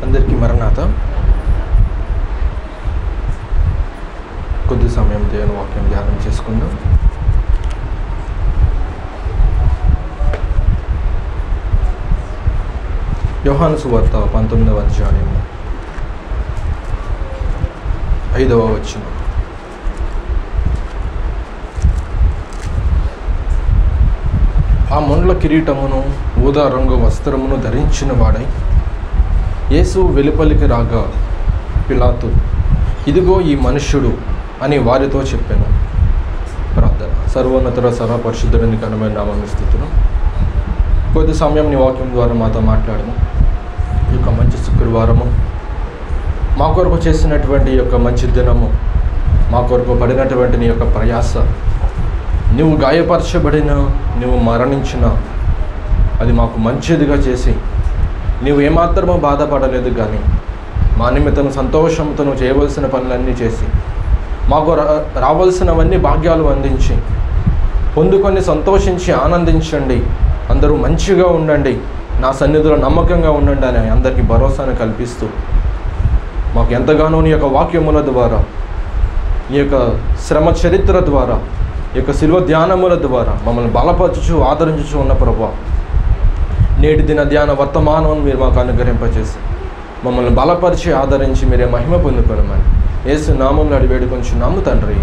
అందరికీ మరణాత. కొద్ది సమయం దేవుని వాక్యం ధ్యానం చేసుకుందాం. యోహాను సువార్త 19వ అధ్యాయం 5వ వచనం. ఆ ముండ్ల కిరీటమును ఊదా రంగు వస్త్రమును ధరించిన వాడై యేసు వెలుపలికి రాగా పిలాతు, ఇదిగో ఈ మనుష్యుడు అని వారితో చెప్పాను. ప్రార్థన. సర్వోన్నతుడ సర్వపరిశుద్ధుడిని ఘనమైన నామమున స్తుతులు. కొద్ది సమయం నీ వాక్యం ద్వారా మాతో మాట్లాడము. ఈ యొక్క మంచి శుక్రవారము మా కొరకు చేసినటువంటి యొక్క మంచి దినము, మా కొరకు పడినటువంటి నీ యొక్క ప్రయాస, నువ్వు గాయపరచబడిన, నువ్వు మరణించిన, అది మాకు మంచిదిగా చేసి నువ్వు ఏమాత్రమో బాధపడలేదు, కానీ మా నిమిత్తం సంతోషంతో నువ్వు చేయవలసిన పనులన్నీ చేసి మాకు రావాల్సినవన్నీ భాగ్యాలు అందించి పొందుకొని సంతోషించి ఆనందించండి, అందరూ మంచిగా ఉండండి, నా సన్నిధిలో నమ్మకంగా ఉండండి అని అందరికీ భరోసాను కల్పిస్తూ మాకు ఎంతగానో నీ యొక్క వాక్యముల ద్వారా, నీ యొక్క శ్రమ చరిత్ర ద్వారా, ఈ యొక్క శిల్వ ధ్యానముల ద్వారా మమ్మల్ని బలపరచుచు ఆదరించుచు ఉన్న ప్రభువా, నేటి దిన ధ్యాన వర్తమానం మీరు మాకు అనుగ్రహింపచేసి మమ్మల్ని బలపరిచి ఆదరించి మీరే మహిమ పొందుకొనమని యేసు నామములో అడిగి వేడుకొంచున్నాము తండ్రి.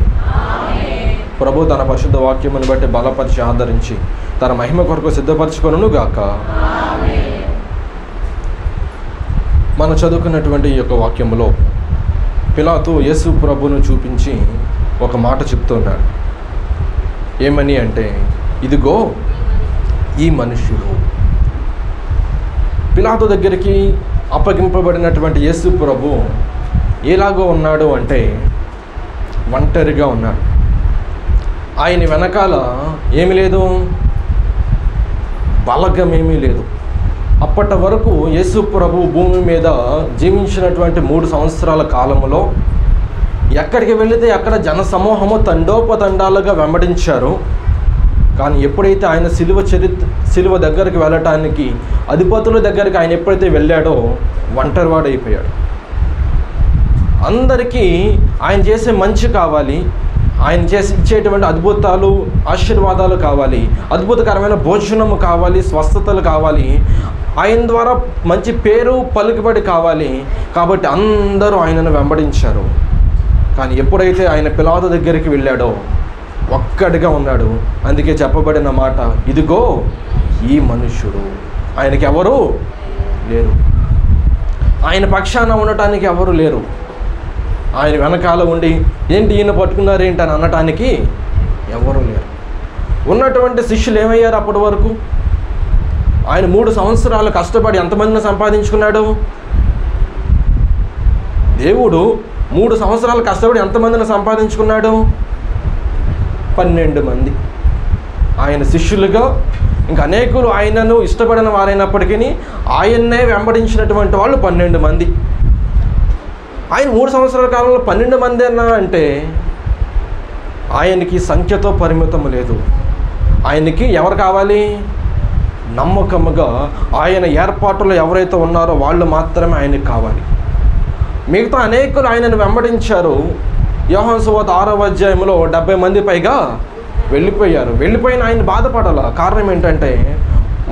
ప్రభు తన పరిశుద్ధ వాక్యమును బట్టి బలపరిచి ఆదరించి తన మహిమ కొరకు సిద్ధపరచుకొనును గాక. మనం చదువుకున్నటువంటి ఈ యొక్క వాక్యములో పిలాతు యేసు ప్రభును చూపించి ఒక మాట చెప్తున్నాడు. ఏమని అంటే, ఇదిగో ఈ మనుష్యుడు. పిలాతు దగ్గరికి అప్పగింపబడినటువంటి యేసు ప్రభు ఎలాగో ఉన్నాడు అంటే ఒంటరిగా ఉన్నాడు. ఆయన వెనకాల ఏమీ లేదు, బలగం ఏమీ లేదు. అప్పటి వరకు యేసు ప్రభు భూమి మీద జీవించినటువంటి 3 సంవత్సరాల కాలంలో ఎక్కడికి వెళితే అక్కడ జన సమూహము తండోపతండాలుగా వెంబడించారు. కానీ ఎప్పుడైతే ఆయన సిలువ దగ్గరికి వెళ్ళటానికి, అధిపతుల దగ్గరికి ఆయన ఎప్పుడైతే వెళ్ళాడో ఒంటరివాడైపోయాడు. అందరికీ ఆయన చేసే మంచి కావాలి, ఆయన ఇచ్చేటువంటి అద్భుతాలు, ఆశీర్వాదాలు కావాలి, అద్భుతకరమైన భోజనము కావాలి, స్వస్థతలు కావాలి, ఆయన ద్వారా మంచి పేరు పలుకుబడి కావాలి. కాబట్టి అందరూ ఆయనను వెంబడించారు. కానీ ఎప్పుడైతే ఆయన పిలాతు దగ్గరికి వెళ్ళాడో ఒక్కడిగా ఉన్నాడు. అందుకే చెప్పబడిన మాట, ఇదిగో ఈ మనుష్యుడు. ఆయనకి ఎవరు లేరు, ఆయన పక్షాన ఉండటానికి ఎవరు లేరు. ఆయన వెనకాల ఉండి ఏంటి ఈయన పట్టుకున్నారేంటి అని అనటానికి ఎవరు లేరు. ఉన్నటువంటి శిష్యులు ఏమయ్యారు? అప్పటి వరకు ఆయన 3 సంవత్సరాలు కష్టపడి ఎంతమందిని సంపాదించుకున్నాడు? దేవుడు 3 సంవత్సరాలు కష్టపడి ఎంతమందిని సంపాదించుకున్నాడు? 12 మంది ఆయన శిష్యులుగా. ఇంకా అనేకులు ఆయనను ఇష్టపడిన వారైనప్పటికీ ఆయన్నే వెంబడించినటువంటి వాళ్ళు 12 మంది. ఆయన 3 సంవత్సరాల కాలంలో 12 మంది అన్నా అంటే ఆయనకి సంఖ్యతో పరిమితం లేదు. ఆయనకి ఎవరు కావాలి? నమ్మకముగా ఆయన ఏర్పాటులో ఎవరైతే ఉన్నారో వాళ్ళు మాత్రమే ఆయనకి కావాలి. మిగతా అనేకులు ఆయనను వెంబడించారు. యోహాను సువార్త 6వ అధ్యాయంలో 70 మంది పైగా వెళ్ళిపోయారు. వెళ్ళిపోయిన ఆయన బాధపడాల. కారణం ఏంటంటే,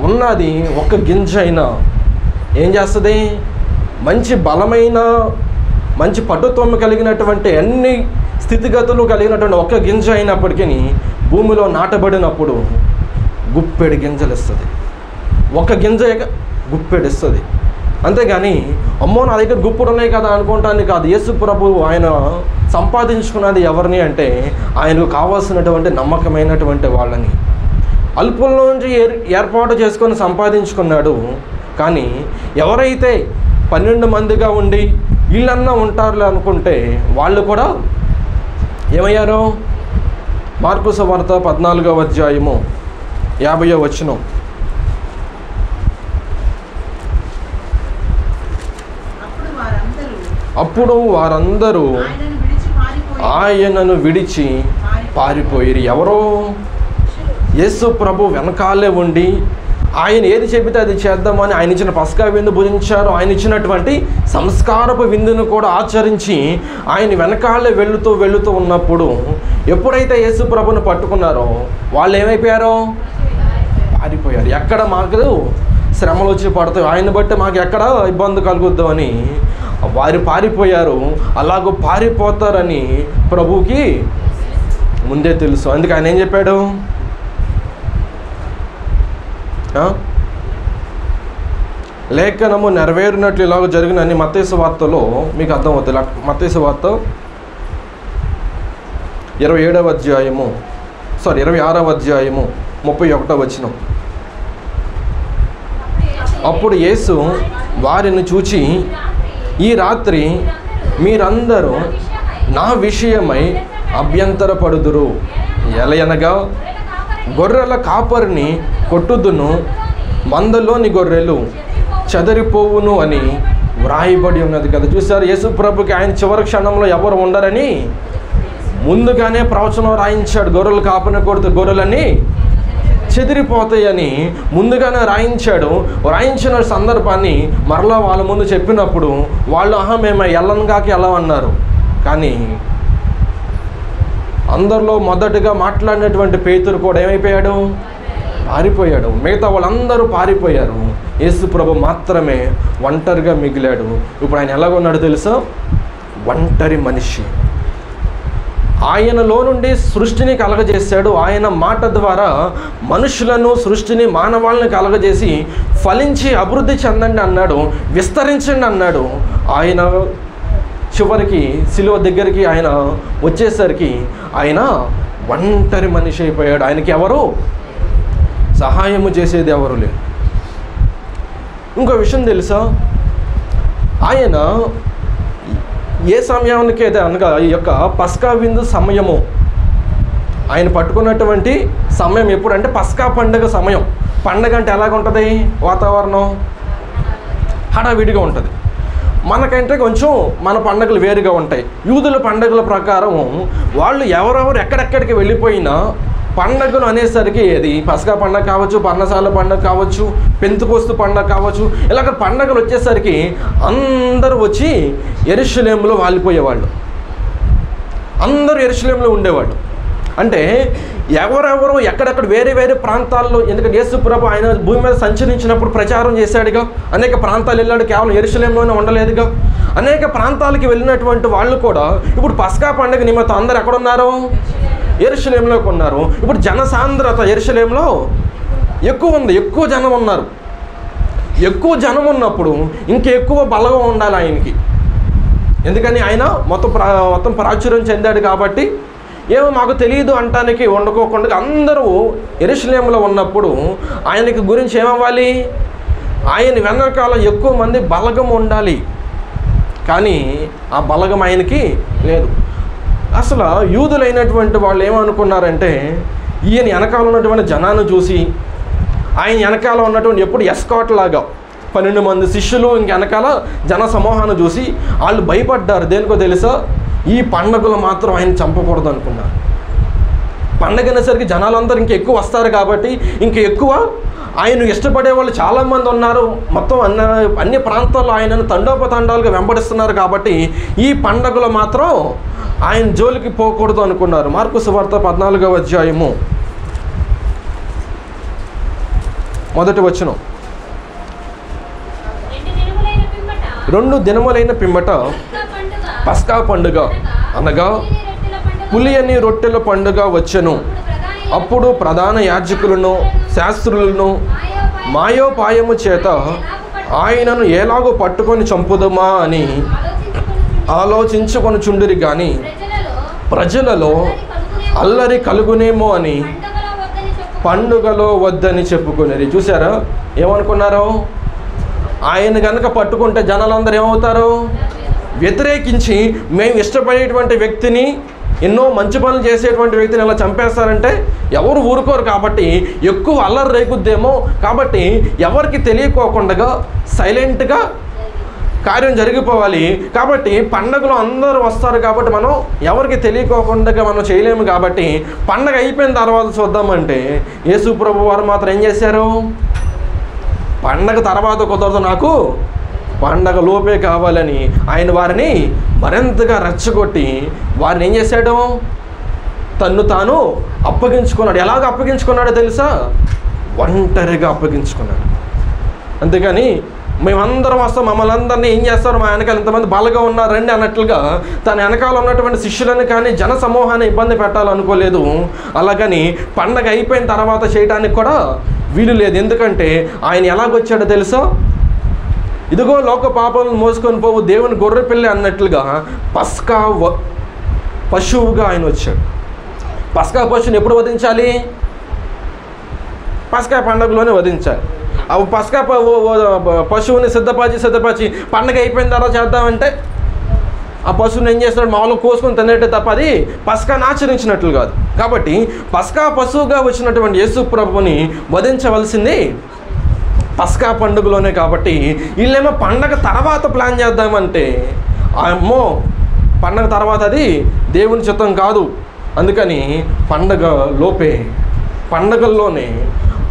ఉన్నది ఒక్క గింజ అయినా ఏం చేస్తుంది? మంచి బలమైన, మంచి పటుత్వం కలిగినటువంటి, అన్ని స్థితిగతులు కలిగినటువంటి ఒక్క గింజ అయినప్పటికీ భూమిలో నాటబడినప్పుడు గుప్పెడు గింజలు ఇస్తుంది. ఒక గింజ గుప్పెడు ఇస్తుంది. అంతేగాని అమ్మో నా దగ్గర గుప్పుడు ఉన్నాయి కదా అనుకుంటానికి కాదు. యేసు ప్రభు ఆయన సంపాదించుకున్నది ఎవరిని అంటే ఆయనకు కావాల్సినటువంటి నమ్మకమైనటువంటి వాళ్ళని. అల్పుల నుంచి ఏర్పాటు చేసుకొని సంపాదించుకున్నాడు. కానీ ఎవరైతే 12 మందిగా ఉండి వీళ్ళన్నా ఉంటారులే అనుకుంటే వాళ్ళు కూడా ఏమయ్యారు? మార్కు సువార్త 14వ అధ్యాయము 50వ వచనం. అప్పుడు వారందరూ ఆయనను విడిచి పారిపోయి. ఎవరో యేసు ప్రభు వెనకాలే ఉండి ఆయన ఏది చెబితే అది చేద్దామని ఆయన ఇచ్చిన పస్కా విందు భుజించారు. ఆయన ఇచ్చినటువంటి సంస్కారపు విందును కూడా ఆచరించి ఆయన వెనకాలే వెళుతూ ఉన్నప్పుడు ఎప్పుడైతే యేసు ప్రభుని పట్టుకున్నారో వాళ్ళు ఏమైపోయారో? పారిపోయారు. ఎక్కడ మాకు శ్రమలు వచ్చి పడతాయి, ఆయన బట్టి మాకు ఎక్కడ ఇబ్బంది కలుగుద్దామని వారు పారిపోయారు. అలాగూ పారిపోతారని ప్రభువుకి ముందే తెలుసు. అందుకే ఆయన ఏం చెప్పాడు? లేఖనము నెరవేరినట్లు ఇలాగ జరిగినని మత్తయి సువార్తలో మీకు అర్థమవుతుంది. మత్తయి సువార్త 26వ అధ్యాయము 31వ వచనం. అప్పుడు యేసు వారిని చూచి, ఈ రాత్రి మీరందరూ నా విషయమై అభ్యంతరపడుదురు. ఎలయనగా గొర్రెల కాపరిని కొట్టుదును, మందలోని గొర్రెలు చెదరిపోవును అని వ్రాయబడి ఉన్నది కదా. చూసారు, యేసు ప్రభుకి ఆయన చివరి క్షణంలో ఎవరు ఉండరని ముందుగానే ప్రవచనం రాయించాడు. గొర్రెలు కాపరిని కొడితే గొర్రెలని చెదిరిపోతాయని ముందుగానే రాయించిన సందర్భాన్ని మరలా వాళ్ళ ముందు చెప్పినప్పుడు వాళ్ళు మేము ఎల్లనగాకి వెళ్ళమన్నారు. కానీ అందరిలో మొదటగా మాట్లాడినటువంటి పేతురు కూడా ఏమైపోయాడు? పారిపోయాడు. మిగతా వాళ్ళందరూ పారిపోయారు. యేసు ప్రభు మాత్రమే ఒంటరిగా మిగిలాడు. ఇప్పుడు ఆయన ఎలాగున్నాడు తెలుసా? ఒంటరి మనిషి. ఆయనలో నుండి సృష్టిని కలగజేశాడు. ఆయన మాట ద్వారా మనుషులను, సృష్టిని, మానవాళ్ళని కలగజేసి ఫలించి అభివృద్ధి చెందండి అన్నాడు, విస్తరించండి అన్నాడు. ఆయన చివరికి శిలువ దగ్గరికి ఆయన వచ్చేసరికి ఆయన ఒంటరి మనిషి అయిపోయాడు. ఆయనకి ఎవరు సహాయము చేసేది ఎవరు లేరు. ఇంకో విషయం తెలుసా? ఆయన ఏ సమయానికి అయితే అనగా ఈ యొక్క పస్కా విందు సమయము ఆయన పట్టుకున్నటువంటి సమయం ఎప్పుడంటే పస్కా పండుగ సమయం. పండుగ అంటే ఎలాగుంటుంది? వాతావరణం హడావిడిగా ఉంటుంది. మనకంటే కొంచెం మన పండుగలు వేరుగా ఉంటాయి. యూదుల పండుగల ప్రకారం వాళ్ళు ఎవరెవరు ఎక్కడెక్కడికి వెళ్ళిపోయినా పండుగలు అనేసరికి ఏది పస్కా పండుగ కావచ్చు, పర్ణశాల పండుగ కావచ్చు, పెంతెకోస్తు పండుగ కావచ్చు, ఇలాగ పండుగలు వచ్చేసరికి అందరూ వచ్చి యెరూషలేములో వాలిపోయేవాళ్ళు. అందరూ యెరూషలేములో ఉండేవాళ్ళు. అంటే ఎవరెవరు ఎక్కడెక్కడ వేరే వేరే ప్రాంతాల్లో, ఎందుకంటే యేసు ప్రభు ఆయన భూమి మీద సంచరించినప్పుడు ప్రచారం చేశాడుగా, అనేక ప్రాంతాలు వెళ్ళాడు, కేవలం యెరూషలేములోనే ఉండలేదుగా. అనేక ప్రాంతాలకి వెళ్ళినటువంటి వాళ్ళు కూడా ఇప్పుడు పస్కా పండుగ నిమిత్తం అందరు ఎక్కడున్నారు? యెరూషలేములోకి ఉన్నారు. ఇప్పుడు జనసాంద్రత యెరూషలేములో ఎక్కువ ఉంది, ఎక్కువ జనం ఉన్నారు. ఎక్కువ జనం ఉన్నప్పుడు ఇంకెక్కువ బలంగా ఉండాలి ఆయనకి. ఎందుకని ఆయన మొత్తం ప్రాచుర్యం చెందాడు కాబట్టి ఏమో మాకు తెలియదు అంటానికి వండుకోకుండా అందరూ యెరూషలేములో ఉన్నప్పుడు ఆయనకి గురించి ఏమవ్వాలి? ఆయన వెనకాల ఎక్కువ మంది బలగం ఉండాలి. కానీ ఆ బలగం ఆయనకి లేదు. అసలు యూదులైనటువంటి వాళ్ళు ఏమనుకున్నారంటే ఈయన వెనకాల ఉన్నటువంటి జనాన్ని చూసి, ఆయన వెనకాల ఉన్నటువంటి ఎప్పుడు ఎస్కాట్ లాగా 12 మంది శిష్యులు ఇంక వెనకాల జన సమూహాన్ని చూసి వాళ్ళు భయపడ్డారు. దేనికో తెలుసా? ఈ పండుగలు మాత్రం ఆయన చంపకూడదు అనుకున్నారు. పండగ అనేసరికి జనాలందరూ ఇంక ఎక్కువ వస్తారు కాబట్టి ఇంక ఎక్కువ ఆయన ఇష్టపడే వాళ్ళు చాలామంది ఉన్నారు. మొత్తం అన్ని ప్రాంతాల్లో ఆయనను తండోపతండాలుగా వెంబడిస్తున్నారు కాబట్టి ఈ పండుగలు మాత్రం ఆయన జోలికి పోకూడదు అనుకున్నారు. మార్కు సువార్త 14వ అధ్యాయము 1వ వచనం. 2 దినములైన పిమ్మట పస్కా పండుగ అనగా పులియని రొట్టెల పండుగ వచ్చెను. అప్పుడు ప్రధాన యాజకులను, శాస్త్రులను మాయోపాయము చేత ఆయనను ఎలాగో పట్టుకొని చంపుదమా అని ఆలోచించుకొనుచుండిరి గాని ప్రజలలో అల్లరి కలుగునేమో అని పండుగలో వద్దని చెప్పుకునేది. చూసారా ఏమనుకున్నారు? ఆయన కనుక పట్టుకుంటే జనాలందరూ ఏమవుతారు? వ్యతిరేకించి మేము ఇష్టపడేటువంటి వ్యక్తిని, ఎన్నో మంచి పనులు చేసేటువంటి వ్యక్తిని ఇలా చంపేస్తారంటే ఎవరు ఊరుకోరు కాబట్టి ఎక్కువ అల్లరి రేగుద్దేమో. కాబట్టి ఎవరికి తెలియకోకుండా సైలెంట్గా కార్యం జరిగిపోవాలి. కాబట్టి పండగలో అందరూ వస్తారు కాబట్టి మనం ఎవరికి తెలియకోకుండా మనం చేయలేము. కాబట్టి పండగ అయిపోయిన తర్వాత చూద్దామంటే యేసు ప్రభు వారు మాత్రం ఏం చేశారు? పండగ తర్వాత కుదరదు, నాకు పండగ లోపే కావాలని ఆయన వారిని మరింతగా రెచ్చగొట్టి వారిని ఏం చేశాడు? తన్ను తాను అప్పగించుకున్నాడు. ఎలాగ అప్పగించుకున్నాడో తెలుసా? ఒంటరిగా అప్పగించుకున్నాడు. అంతేగాని మేమందరం వస్తాం, మమ్మల్ని అందరినీ ఏం చేస్తారు, మా వెనకాల ఇంతమంది బలగా ఉన్నారండి అన్నట్లుగా తన వెనకాల ఉన్నటువంటి శిష్యులను కానీ జన సమూహాన్ని ఇబ్బంది పెట్టాలనుకోలేదు. అలాగని పండగ అయిపోయిన తర్వాత చేయడానికి కూడా వీలు లేదు. ఎందుకంటే ఆయన ఎలాగొచ్చాడో తెలుసా? ఇదిగో లోక పాపాలను మోసుకొని పోవు దేవుని గొర్రె పిల్ల అన్నట్లుగా పస్కా పశువుగా ఆయన వచ్చాడు. పస్కా పశువుని ఎప్పుడు వధించాలి? పస్కా పండుగలోనే వధించాలి. అవి పస్కా పశువుని సిద్ధపరిచి పండగ అయిపోయిన తర్వాత చేద్దామంటే ఆ పశువుని ఏం చేస్తున్నాడు? మామూలుగా కోసుకొని తినేట్టే తప్ప అది పస్కాను ఆచరించినట్లు కాదు. కాబట్టి పస్కా పశువుగా వచ్చినటువంటి యేసు ప్రభుని వధించవలసింది పస్కా పండుగలోనే. కాబట్టి వీళ్ళేమో పండగ తర్వాత ప్లాన్ చేద్దామంటే అమ్మో పండగ తర్వాత అది దేవుని చిత్తం కాదు. అందుకని పండగ లోపే, పండగల్లోనే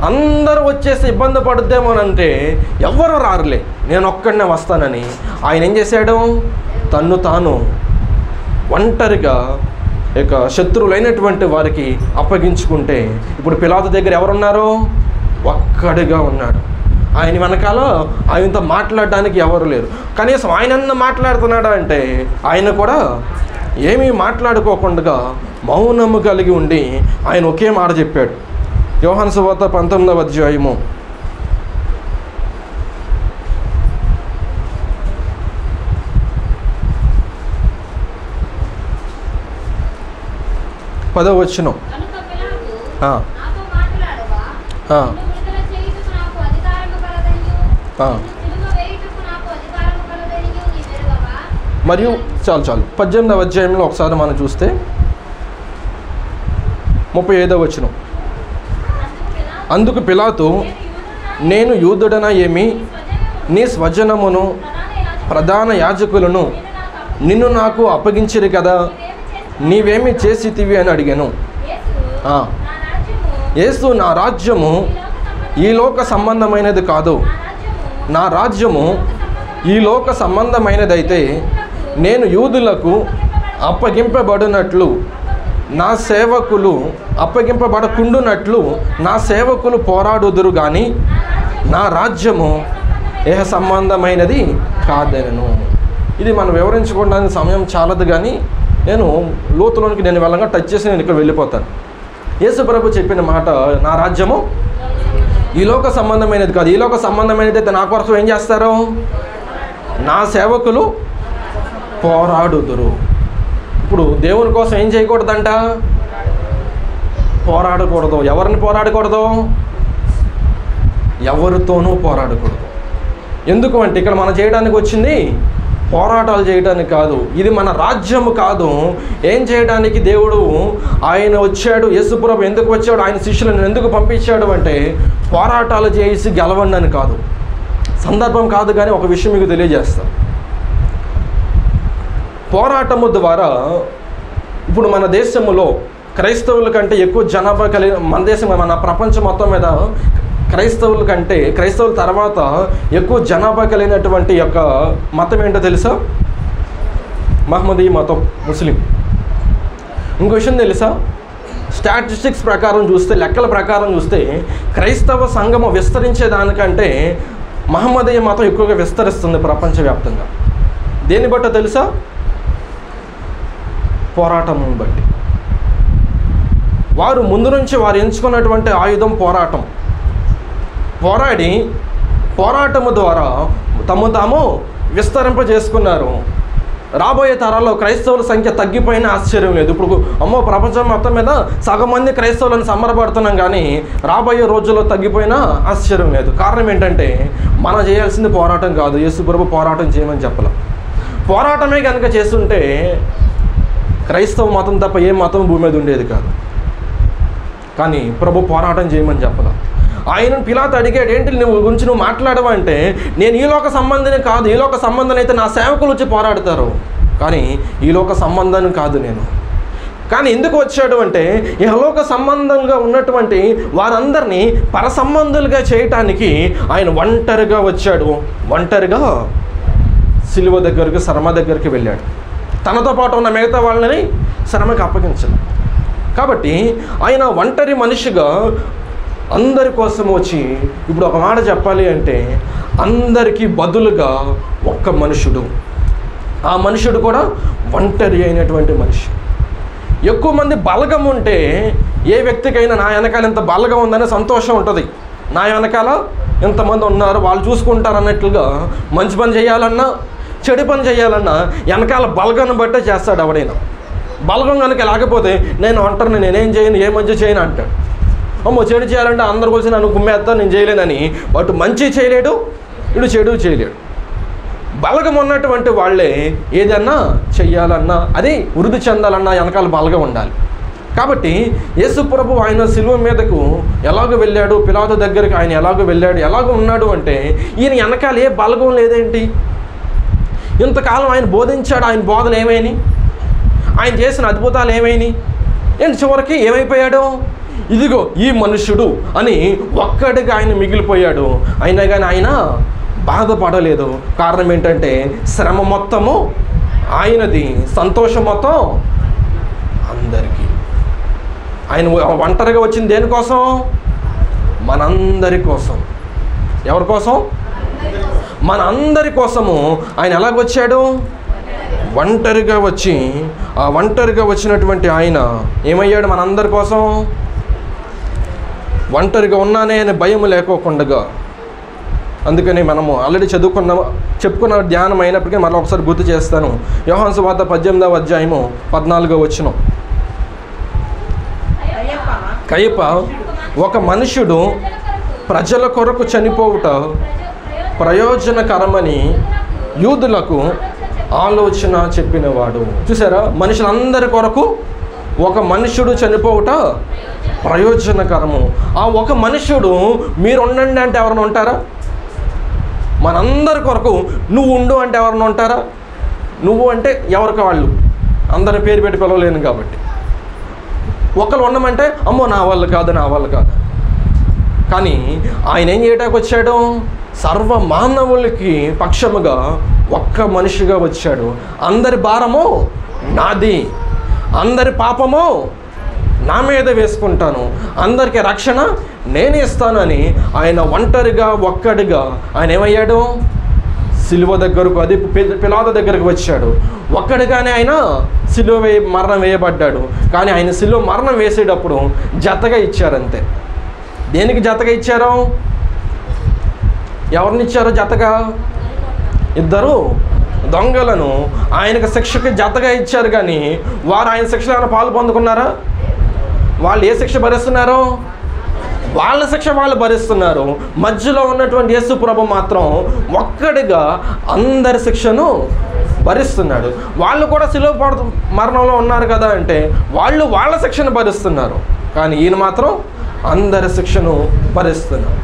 అందరూ వచ్చేసి ఇబ్బంది పడుద్దేమోనంటే ఎవ్వరూ రారులే, నేను ఒక్కడనే వస్తానని ఆయన ఏం చేశాడు? తన్ను తాను ఒంటరిగా ఇక శత్రువులైనటువంటి వారికి అప్పగించుకుంటే ఇప్పుడు పిలాతు దగ్గర ఎవరున్నారు? ఒక్కడిగా ఉన్నాడు. ఆయన వెనకాల ఆయనతో మాట్లాడడానికి ఎవరు లేరు. కనీసం ఆయనన్న మాట్లాడుతున్నాడు అంటే ఆయన కూడా ఏమీ మాట్లాడుకోకుండా మౌనము కలిగి ఉండి ఆయన ఒకే మాట చెప్పాడు. యోహాను సువార్త 19వ అధ్యాయము 10వ వచనం. మరియు చాలు 18వ అధ్యాయంలో ఒకసారి మనం చూస్తే 35వ వచనం. అందుకు పిలాతు, నేను యూదుడనా ఏమి? నీ స్వజనమును ప్రధాన యాజకులను నిన్ను నాకు అప్పగించిరి కదా, నీవేమి చేసితివి అని అడిగాను. యేసు, నా రాజ్యము ఈ లోక సంబంధమైనది కాదు. నా రాజ్యము ఈ లోక సంబంధమైనదైతే నేను యూదులకు అప్పగింపబడినట్లు నా సేవకులు అప్పగింపబడకుండునట్లు నా సేవకులు పోరాడుదురు కానీ నా రాజ్యము ఏ సంబంధమైనది కాదనను. ఇది మనం వివరించుకోవడానికి సమయం చాలదు, కానీ నేను లోతులోనికి నేను వెళ్ళగా టచ్ చేసి నేను ఇక్కడ వెళ్ళిపోతాను. యేసు ప్రభు చెప్పిన మాట, నా రాజ్యము ఈ లోక సంబంధమైనది కాదు. ఈ లోక సంబంధమైనది అయితే నా కోసం ఏం చేస్తారు? నా సేవకులు పోరాడుదురు. ఇప్పుడు దేవుని కోసం ఏం చేయకూడదంట? పోరాడకూడదు. ఎవరిని పోరాడకూడదు? ఎవరితోనూ పోరాడకూడదు. ఎందుకు అంటే ఇక్కడ మనం చేయడానికి వచ్చింది పోరాటాలు చేయడానికి కాదు. ఇది మన రాజ్యము కాదు. ఏం చేయడానికి దేవుడు ఆయన వచ్చాడు? యేసుప్రభు ఎందుకు వచ్చాడు? ఆయన శిష్యులను ఎందుకు పంపించాడు అంటే పోరాటాలు చేసి గెలవండి అని కాదు. సందర్భం కాదు, కానీ ఒక విషయం మీకు తెలియజేస్తాను. పోరాటము ద్వారా ఇప్పుడు మన దేశంలో క్రైస్తవుల కంటే ఎక్కువ జనాభా కలిగిన మన దేశం, మన ప్రపంచం మొత్తం మీద క్రైస్తవుల కంటే, క్రైస్తవుల తర్వాత ఎక్కువ జనాభా కలిగినటువంటి యొక్క మతం ఏంటో తెలుసా? మహమ్మదీ మతం, ముస్లిం. ఇంకో విషయం తెలుసా? స్టాటిస్టిక్స్ ప్రకారం చూస్తే, లెక్కల ప్రకారం చూస్తే క్రైస్తవ సంఘము విస్తరించేదానికంటే మహమ్మదీయ మతం ఎక్కువగా విస్తరిస్తుంది ప్రపంచవ్యాప్తంగా. దేన్ని బట్టో తెలుసా? పోరాటం బట్టి. వారు ముందు నుంచి వారు ఎంచుకున్నటువంటి ఆయుధం పోరాటం. పోరాటము ద్వారా తాము విస్తరింపజేసుకున్నారు. రాబోయే తరాల్లో క్రైస్తవుల సంఖ్య తగ్గిపోయినా ఆశ్చర్యం లేదు. ఇప్పుడు అమ్మో ప్రపంచం మొత్తం మీద సగం మంది క్రైస్తవులను సంబరపడుతున్నాం, కానీ రాబోయే రోజుల్లో తగ్గిపోయినా ఆశ్చర్యం లేదు. కారణం ఏంటంటే మనం చేయాల్సింది పోరాటం కాదు. యేసు ప్రభు పోరాటం చేయమని చెప్పలేం. పోరాటమే కనుక చేస్తుంటే క్రైస్తవ మతం తప్ప ఏ మతం భూమి మీద ఉండేది కాదు. కానీ ప్రభు పోరాటం చేయమని చెప్పలేం. ఆయన పిలాతు అడిగాడు, ఏంటి నువ్వు గురించి నువ్వు మాట్లాడవా అంటే, నేను ఈ లోక సంబంధిని కాదు. ఈ లోక సంబంధం అయితే నా సేవకులు వచ్చి పోరాడతారు, కానీ ఈ లోక సంబంధాన్ని కాదు నేను. కానీ ఎందుకు వచ్చాడు అంటే ఇహలోక సంబంధంగా ఉన్నటువంటి వారందరినీ పరసంబంధులుగా చేయటానికి ఆయన ఒంటరిగా వచ్చాడు. ఒంటరిగా సిలువ దగ్గరికి, శ్రమ దగ్గరికి వెళ్ళాడు. తనతో పాటు ఉన్న మిగతా వాళ్ళని శ్రమకి అప్పగించాడు. కాబట్టి ఆయన ఒంటరి మనిషిగా అందరి కోసం వచ్చి, ఇప్పుడు ఒక మాట చెప్పాలి అంటే అందరికీ బదులుగా ఒక్క మనుషుడు, ఆ మనుషుడు కూడా ఒంటరి అయినటువంటి మనిషి. ఎక్కువ మంది బలగం ఉంటే ఏ వ్యక్తికైనా నా వెనకాల ఇంత బలగం ఉందనే సంతోషం ఉంటుంది. నా వెనకాల ఎంతమంది ఉన్నారు, వాళ్ళు చూసుకుంటారు అన్నట్లుగా మంచి పని చేయాలన్నా చెడు పని చేయాలన్నా వెనకాల బలగాన్ని బట్టే చేస్తాడు ఎవడైనా. బలగం కనుక లేకపోతే నేను ఒంటరిని, నేనేం చేయను, ఏ మంచి చేయను అంటాడు. అమ్మో చెడు చేయాలంటే అందరు కలిసి నన్ను గుమ్మేస్తా, నేను చేయలేనని. వాటి మంచి చేయలేడు, ఇడు చెడు చేయలేడు. బలగం ఉన్నటువంటి వాళ్ళే ఏదన్నా చెయ్యాలన్నా, అది వృద్ధి చెందాలన్నా వెనకాల బలగం ఉండాలి. కాబట్టి యేసు ప్రభు ఆయన సిలువ మీదకు ఎలాగ వెళ్ళాడు, పిలాతు దగ్గరికి ఆయన ఎలాగ వెళ్ళాడు, ఎలాగ ఉన్నాడు అంటే ఈయన వెనకాల ఏ బలగం లేదేంటి? ఇంతకాలం ఆయన బోధించాడు, ఆయన బోధన ఏమైనాయి, ఆయన చేసిన అద్భుతాలు ఏమైనాయి ఏంటి? చివరికి ఏమైపోయాడు? ఇదిగో ఈ మనుషుడు అని ఒక్కడిగా ఆయన మిగిలిపోయాడు. అయినా కానీ ఆయన బాధపడలేదు. కారణం ఏంటంటే శ్రమ మొత్తము ఆయనది, సంతోషం మొత్తం అందరికీ. ఆయన ఒంటరిగా వచ్చింది దేనికోసం? మనందరి కోసం. ఎవరి కోసం? మన అందరి కోసము ఆయన ఎలాగొచ్చాడు? ఒంటరిగా వచ్చి, ఆ ఒంటరిగా వచ్చినటువంటి ఆయన ఏమయ్యాడు? మనందరి కోసం ఒంటరిగా ఉన్నానే అనే భయం లేకోకుండా. అందుకని మనము ఆల్రెడీ చెప్పుకున్న ధ్యానం అయినప్పటికీ మళ్ళీ ఒకసారి గుర్తు చేస్తాను. యోహాను సువార్త 18వ అధ్యాయము 14వ వచనం. కయప ఒక మనుష్యుడు ప్రజల కొరకు చనిపోవుట ప్రయోజనకరమని యూదులకు ఆలోచన చెప్పినవాడు. చూసారా, మనుషులందరి కొరకు ఒక మనుష్యుడు చనిపోవుట ప్రయోజనకరము. ఆ ఒక మనుష్యుడు మీరు ఉండండి అంటే ఎవరైనా ఉంటారా? మనందరి కొరకు నువ్వు ఉండు అంటే ఎవరైనా ఉంటారా? నువ్వు అంటే ఎవరికి వాళ్ళు, అందరి పేరు పెట్టి పిలవలేను కాబట్టి. ఒకరు ఉండమంటే అమ్మో నా వాళ్ళు కాదు, నా వాళ్ళు కాదు. కానీ ఆయన ఏం చేయడానికి వచ్చాడు? సర్వ మానవులకి పక్షముగా ఒక్క మనిషిగా వచ్చాడు. అందరి భారము నాది, అందరి పాపము నా మీద వేసుకుంటాను, అందరికీ రక్షణ నేనే ఇస్తానని ఆయన ఒంటరిగా ఒక్కడిగా ఆయన ఏమయ్యాడు? సిలువ దగ్గరకు, అది పిలాతు దగ్గరకు వచ్చాడు. ఒక్కడిగానే ఆయన సిలువ మరణం వేయబడ్డాడు. కానీ ఆయన సిలువ మరణం వేసేటప్పుడు జతగా ఇచ్చారంతే. దేనికి జతగా ఇచ్చారు? ఎవరిని ఇచ్చారు జతగా? ఇద్దరు దొంగలను ఆయనకు శిక్షకి జతగా ఇచ్చారు. కానీ వారు ఆయన శిక్షలో పాలు పొందుకున్నారా? వాళ్ళు ఏ శిక్ష భరిస్తున్నారు? వాళ్ళ శిక్ష వాళ్ళు భరిస్తున్నారు. మధ్యలో ఉన్నటువంటి యేసు ప్రభు మాత్రం ఒక్కడిగా అందరి శిక్షను భరిస్తున్నాడు. వాళ్ళు కూడా సిలువ మరణంలో ఉన్నారు కదా అంటే వాళ్ళు వాళ్ళ శిక్షను భరిస్తున్నారు. కానీ ఈయన మాత్రం అందరి శిక్షను భరిస్తున్నారు.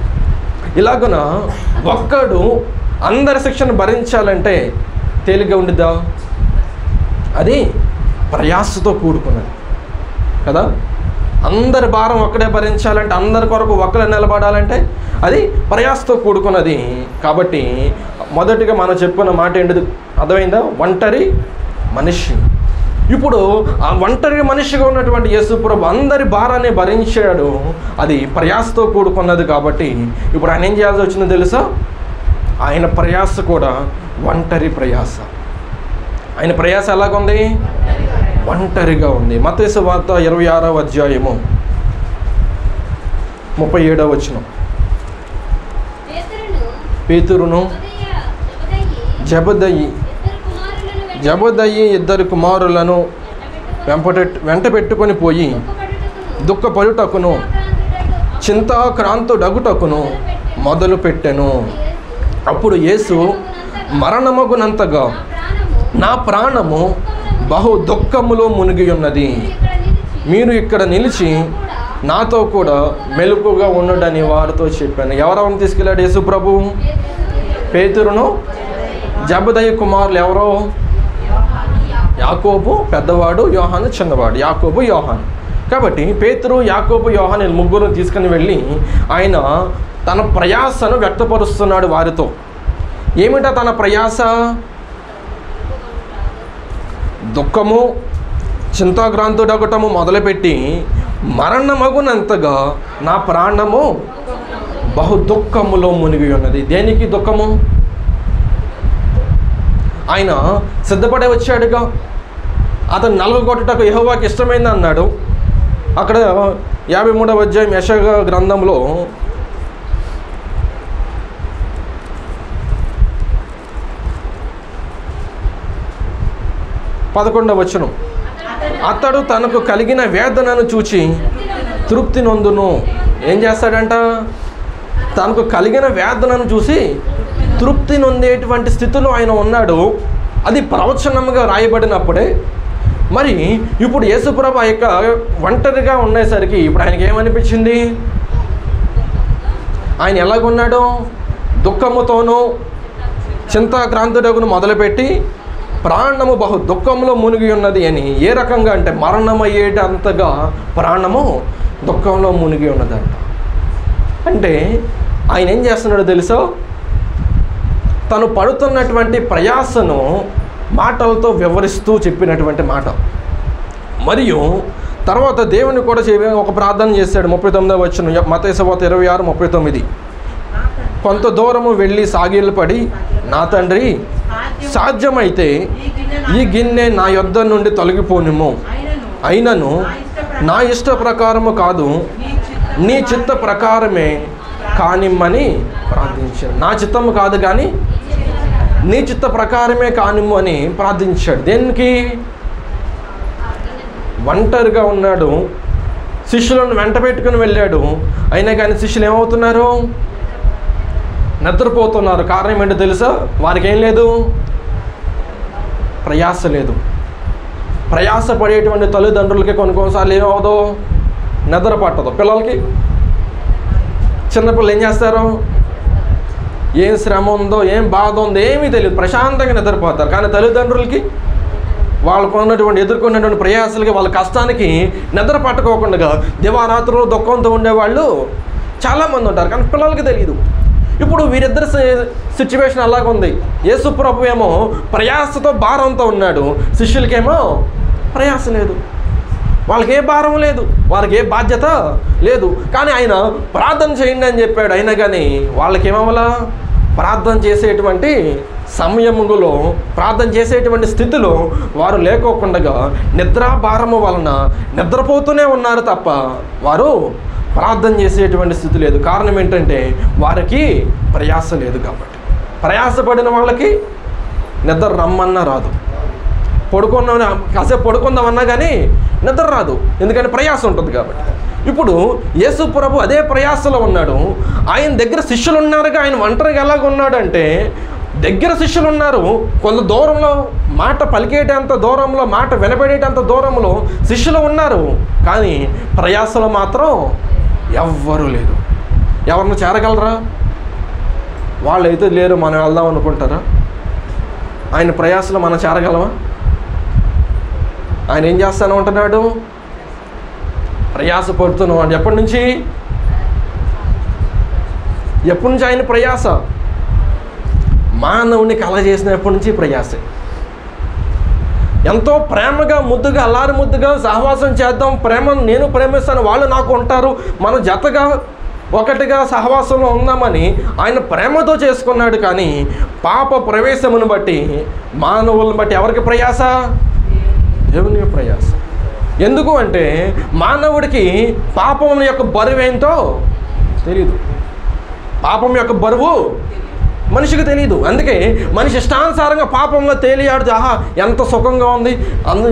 ఇలాగున ఒక్కడు అందరి శిక్షను భరించాలంటే తేలిగ్గా ఉండిద్దా? అది ప్రయాసతో కూడుకున్నది కదా. అందరి భారం ఒక్కడే భరించాలంటే, అందరి కొరకు ఒక్కడే నిలబడాలంటే అది ప్రయాసతో కూడుకున్నది. కాబట్టి మొదటిగా మనం చెప్పుకున్న మాట ఏంటిది అర్థమైందా? ఒంటరి మనిషి. ఇప్పుడు ఆ ఒంటరి మనిషిగా ఉన్నటువంటి యేసు ప్రభు అందరి భారాన్ని భరించాడు. అది ప్రయాసతో కూడుకున్నది. కాబట్టి ఇప్పుడు ఆయన ఏం చేయాల్సి వచ్చిందో తెలుసా? ఆయన ప్రయాస కూడా ఒంటరి ప్రయాస. ఆయన ప్రయాస ఎలాగుంది? ఒంటరిగా ఉంది. మత్తయి సువార్త 26వ అధ్యాయము 37వ వచనం. పేతురును జబదయి ఇద్దరు కుమారులను వెంట పెట్టుకొని పోయి దుఃఖపడుటకును చింతాక్రాంతుడగుటకును మొదలు పెట్టెను. అప్పుడు యేసు మరణమగునంతగా నా ప్రాణము బహు దుఃఖములో మునిగి ఉన్నది, మీరు ఇక్కడ నిలిచి నాతో కూడా మెలకుగా ఉండడని వారితో చెప్పాను. ఎవరెవరిని తీసుకెళ్ళాడు యేసు ప్రభు? పేతురును జబదయి కుమారులు ఎవరో? యాకోబు పెద్దవాడు, యోహాను చిన్నవాడు. యాకోబు, యోహాను. కాబట్టి పేతురు, యాకోబు, యోహాను ముగ్గురు తీసుకుని వెళ్ళి ఆయన తన ప్రయాసను వ్యక్తపరుస్తున్నాడు వారితో. ఏమిటా తన ప్రయాస? దుఃఖము, చింతాక్రాంతుడగటము మొదలుపెట్టి మరణమగునంతగా నా ప్రాణము బహు దుఃఖములో మునిగి ఉన్నది. దేనికి దుఃఖము? ఆయన సిద్ధపడే వచ్చాడుగా. అతను నలగొట్టుటకు యెహోవాకి ఇష్టమైంది అన్నాడు. అక్కడ 53వ అధ్యాయం యెషయా గ్రంథంలో 11వ వచనం, అతడు తనకు కలిగిన వేదనను చూచి తృప్తి నొందును. ఏం చేస్తాడంట? తనకు కలిగిన వేదనను చూసి తృప్తి నొందేటువంటి స్థితిలో ఆయన ఉన్నాడు. అది ప్రవచనంగా రాయబడినప్పుడే. మరి ఇప్పుడు యేసుప్రభు ఆ యొక్క ఒంటరిగా ఉండేసరికి ఇప్పుడు ఆయనకి ఏమనిపించింది? ఆయన ఎలాగున్నాడు? దుఃఖముతోనూ చింతాక్రాంతుడగును మొదలుపెట్టి ప్రాణము బహు దుఃఖంలో మునిగి ఉన్నది అని. ఏ రకంగా అంటే మరణమయ్యేటంతగా ప్రాణము దుఃఖంలో మునిగి ఉన్నదంట. అంటే ఆయన ఏం చేస్తున్నాడో తెలుసో, తను పడుతున్నటువంటి ప్రయాసను మాటలతో వివరిస్తూ చెప్పినటువంటి మాట. మరియు తర్వాత దేవుని కూడా ఒక ప్రార్థన చేశాడు. 39వ వచనం, మత్తయి సువార్త 26:39, కొంత దూరము వెళ్ళి సాగిలపడి, నా తండ్రి సాధ్యమైతే ఈ గిన్నె నా యొద్ద నుండి తొలగిపోనిము, అయినను నా ఇష్ట ప్రకారము కాదు నీ చిత్త ప్రకారమే కానిమ్మని ప్రార్థించాడు. నా చిత్తము కాదు కానీ నీ చిత్త ప్రకారమే కానిమ్ము అని ప్రార్థించాడు. దేనికి? ఒంటరిగా ఉన్నాడు, శిష్యులను వెంట పెట్టుకుని వెళ్ళాడు. అయినా కానీ శిష్యులు ఏమవుతున్నారు? నిద్రపోతున్నారు. కారణం ఏంటో తెలుసా? వారికి ఏం లేదు, ప్రయాస లేదు. ప్రయాస పడేటువంటి తల్లిదండ్రులకి కొన్నిసార్లు ఏమవుదో, నిద్ర పట్టదు. పిల్లలకి, చిన్నపిల్లలు ఏం చేస్తారు? ఏం శ్రమ ఉందో, ఏం బాధ ఉందో ఏమీ తెలియదు, ప్రశాంతంగా నిద్రపోతారు. కానీ తల్లిదండ్రులకి వాళ్ళకు ఉన్నటువంటి ఎదుర్కొన్నటువంటి ప్రయాసాలకి, వాళ్ళ కష్టానికి నిద్ర పట్టుకోకుండా దివారాత్రులు దుఃఖంతో ఉండేవాళ్ళు చాలామంది ఉంటారు. కానీ పిల్లలకి తెలియదు. ఇప్పుడు వీరిద్దరి సిచ్యువేషన్ అలాగుంది. యేసు ప్రభు ఏమో ప్రయాసతో భారంతో ఉన్నాడు, శిష్యులకేమో ప్రయాస లేదు. వాళ్ళకి ఏ భారం లేదు, వాళ్ళకి ఏ బాధ్యత లేదు. కానీ ఆయన ప్రార్థన చేయండి అని చెప్పాడు. అయినా కానీ వాళ్ళకేమవలా? ప్రార్థన చేసేటువంటి సమయములో, ప్రార్థన చేసేటువంటి స్థితిలో వారు లేకోకుండా నిద్రాభారము వలన నిద్రపోతూనే ఉన్నారు తప్ప వారు ప్రార్థన చేసేటువంటి స్థితి లేదు. కారణం ఏంటంటే వారికి ప్రయాస లేదు. కాబట్టి ప్రయాసపడిన వాళ్ళకి నిద్ర రమ్మన్నా రాదు. కాసేపు పడుకుందామన్నా కానీ నిద్ర రాదు, ఎందుకంటే ప్రయాస ఉంటుంది కాబట్టి. ఇప్పుడు యేసు ప్రభు అదే ప్రయాసలో ఉన్నాడు. ఆయన దగ్గర శిష్యులు ఉన్నారుగా. ఆయన ఒంటరిగా ఎలాగ ఉన్నాడంటే, దగ్గర శిష్యులు ఉన్నారు, కొంత దూరంలో మాట పలికేటంత దూరంలో, మాట వినబడేటంత దూరంలో శిష్యులు ఉన్నారు. కానీ ప్రయాసలో మాత్రం ఎవ్వరూ లేరు. ఎవరిని చేరగలరా? వాళ్ళైతే లేరు, మనం వెళ్దాం అనుకుంటారా? ఆయన ప్రయాసలో మనం చేరగలమా? ఆయన ఏం చేస్తాను అంటున్నాడు? ప్రయాస పడుతున్నాం అంటే ఎప్పటి నుంచి ఆయన ప్రయాస? మానవుని కలగజేసినప్పటి నుంచి ప్రయాసే. ఎంతో ప్రేమగా, ముద్దుగా, అల్లారి ముద్దుగా సహవాసం చేద్దాం, ప్రేమను నేను ప్రేమిస్తాను, వాళ్ళు నాకు ఉంటారు, మనం జతగా ఒకటిగా సహవాసంలో ఉందామని ఆయన ప్రేమతో చేసుకున్నాడు. కానీ పాప ప్రవేశమును బట్టి, మానవులను బట్టి ఎవరికి ప్రయాస? దేవుని ప్రయాస. ఎందుకు అంటే మానవుడికి పాపం యొక్క బరువు ఏంటో తెలియదు. పాపం యొక్క బరువు మనిషికి తెలియదు. అందుకే మనిషి ఇష్టానుసారంగా పాపంలో తేలియాడుతూ, ఆహా ఎంత సుఖంగా ఉంది,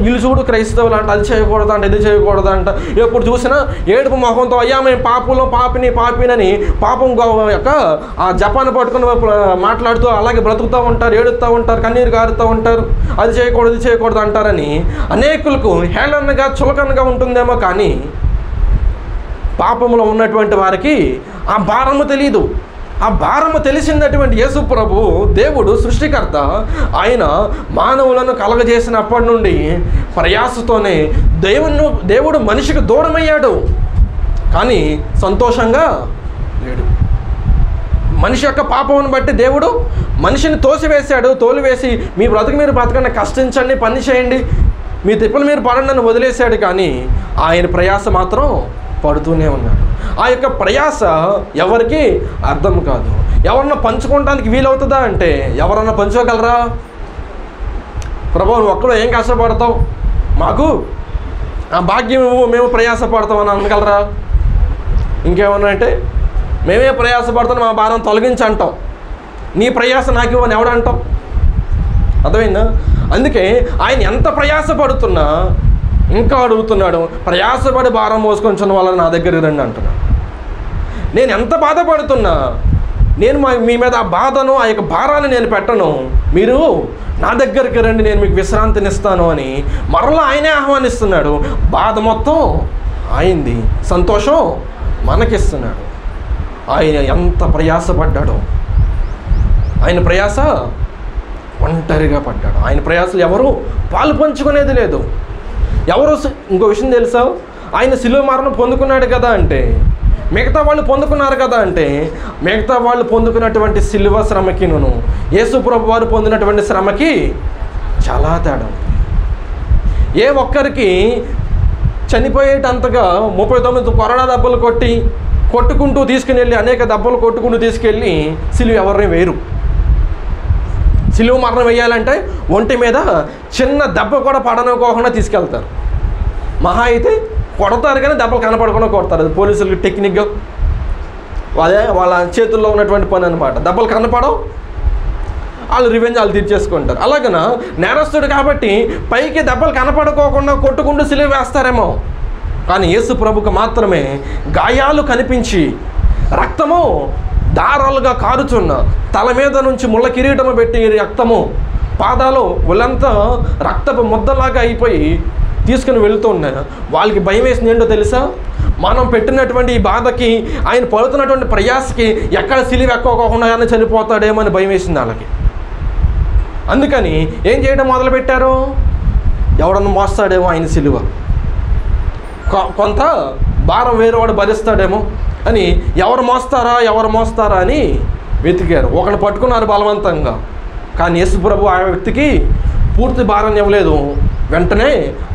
ఇల్లు చూడు క్రైస్తవులు అంట, అది చేయకూడదంట, ఇది చేయకూడదంట, ఎప్పుడు చూసినా ఏడుపు మొహంతో, అయ్యా మేము పాపంలో పాపినని పాపం యొక్క ఆ జపాన్ని పట్టుకుని మాట్లాడుతూ అలాగే బ్రతుకుతూ ఉంటారు, ఏడుస్తూ ఉంటారు, కన్నీరు కారుతూ ఉంటారు, అది చేయకూడదు, ఇది చేయకూడదు అంటారని అనేకులకు హేళనగా, చులకనగా ఉంటుందేమో. కానీ పాపంలో ఉన్నటువంటి వారికి ఆ భారము తెలియదు. ఆ భారము తెలిసినటువంటి యేసు ప్రభు, దేవుడు సృష్టికర్త, ఆయన మానవులను కలగజేసినప్పటి నుండి ప్రయాసతోనే దేవుడు మనిషికి దూరమయ్యాడు, కానీ సంతోషంగా లేడు. మనిషి యొక్క పాపమును బట్టి దేవుడు మనిషిని తోలివేసి మీ బ్రతుకు మీరు బ్రతకండి, కష్టించండి, పని చేయండి, మీ తిప్పలు మీరు పడండి అని వదిలేశాడు. కానీ ఆయన ప్రయాస మాత్రం పడుతూనే ఉన్నాడు. ఆ యొక్క ప్రయాస ఎవరికి అర్థం కాదు. ఎవరన్నా పంచుకోవడానికి వీలవుతుందా అంటే ఎవరన్నా పంచుకోగలరా? ప్రభు నువ్వు ఒక్కడో ఏం కష్టపడతావు, మాకు ఆ భాగ్యం మేము ప్రయాసపడతామని అనగలరా? ఇంకేమన్నా అంటే మేమే ప్రయాసపడతాం, మా భారం తొలగించి అంటాం. నీ ప్రయాస నాకు ఇవ్వని ఎవడంటాం? అర్థమైందా? అందుకే ఆయన ఎంత ప్రయాసపడుతున్నా ఇంకా అడుగుతున్నాడు, ప్రయాసపడి భారం మోసుకొంచున్న వాళ్ళని నా దగ్గరికి రండి అంటున్నాడు. నేను ఎంత బాధపడుతున్నా నేను మీ మీద ఆ బాధను, ఆ యొక్క భారాన్ని నేను పెట్టను, మీరు నా దగ్గరికి రండి, నేను మీకు విశ్రాంతినిస్తాను అని మరలా ఆయనే ఆహ్వానిస్తున్నాడు. బాధ మొత్తం ఆయనది, సంతోషం మనకిస్తున్నాడు. ఆయన ఎంత ప్రయాసపడ్డాడో, ఆయన ప్రయాస ఒంటరిగా పడ్డాడు. ఆయన ప్రయాసలు ఎవరు పాలు పంచుకునేది లేదు. ఎవరు ఇంకో విషయం తెలుసా, ఆయన శిలువ మరణం పొందుకున్నాడు కదా అంటే మిగతా వాళ్ళు పొందుకున్నారు కదా అంటే మిగతా వాళ్ళు పొందుకున్నటువంటి శిలువ శ్రమకి యేసు ప్రభు వారు పొందినటువంటి శ్రమకి చాలా తేడా. ఏ ఒక్కరికి చనిపోయేటంతగా 39 కొరడా దెబ్బలు కొట్టుకుంటూ తీసుకుని వెళ్ళి, అనేక దెబ్బలు కొట్టుకుంటూ తీసుకెళ్ళి శిలువ ఎవరిని వేయరు. శిలువ మరణం వేయాలంటే ఒంటి మీద చిన్న దెబ్బ కూడా పడనుకోకుండా తీసుకెళ్తారు. మహా అయితే కొడతారు కానీ దెబ్బలు కనపడకుండా కొడతారు. అది పోలీసులకి టెక్నిక్గా అదే వాళ్ళ చేతుల్లో ఉన్నటువంటి పని అనమాట. దెబ్బలు కనపడవు, వాళ్ళు రివెంజ్ వాళ్ళు తీర్చేసుకుంటారు. అలాగన నేరస్తుడు కాబట్టి పైకి దెబ్బలు కనపడుకోకుండా కొట్టుకుంటూ సిలువ వేస్తారేమో, కానీ యేసు ప్రభుకు మాత్రమే గాయాలు కనిపించి రక్తము దారాలుగా కారుచున్న తల మీద నుంచి ముళ్ళ కిరీటము పెట్టి రక్తము పాదాలు ఒళ్ళంతా రక్తపు ముద్దలాగా అయిపోయి తీసుకుని వెళుతూ ఉన్నాయి. వాళ్ళకి భయం వేసింది ఏంటో తెలుసా? మనం పెట్టినటువంటి ఈ బాధకి, ఆయన పడుతున్నటువంటి ప్రయాసకి ఎక్కడ సిలువ ఎక్కోకుండా ఆయన చనిపోతాడేమో అని భయం వేసింది వాళ్ళకి. అందుకని ఏం చేయడం మొదలుపెట్టారు? ఎవడన్నా మోస్తాడేమో ఆయన సిలువ, కొంత భారం వేరేవాడు భరిస్తాడేమో అని ఎవరు మోస్తారా అని వెతికారు. ఒకడు పట్టుకున్నారు బలవంతంగా, కానీ యేసు ప్రభు ఆ వ్యక్తికి పూర్తి భారాన్ని ఇవ్వలేదు. వెంటనే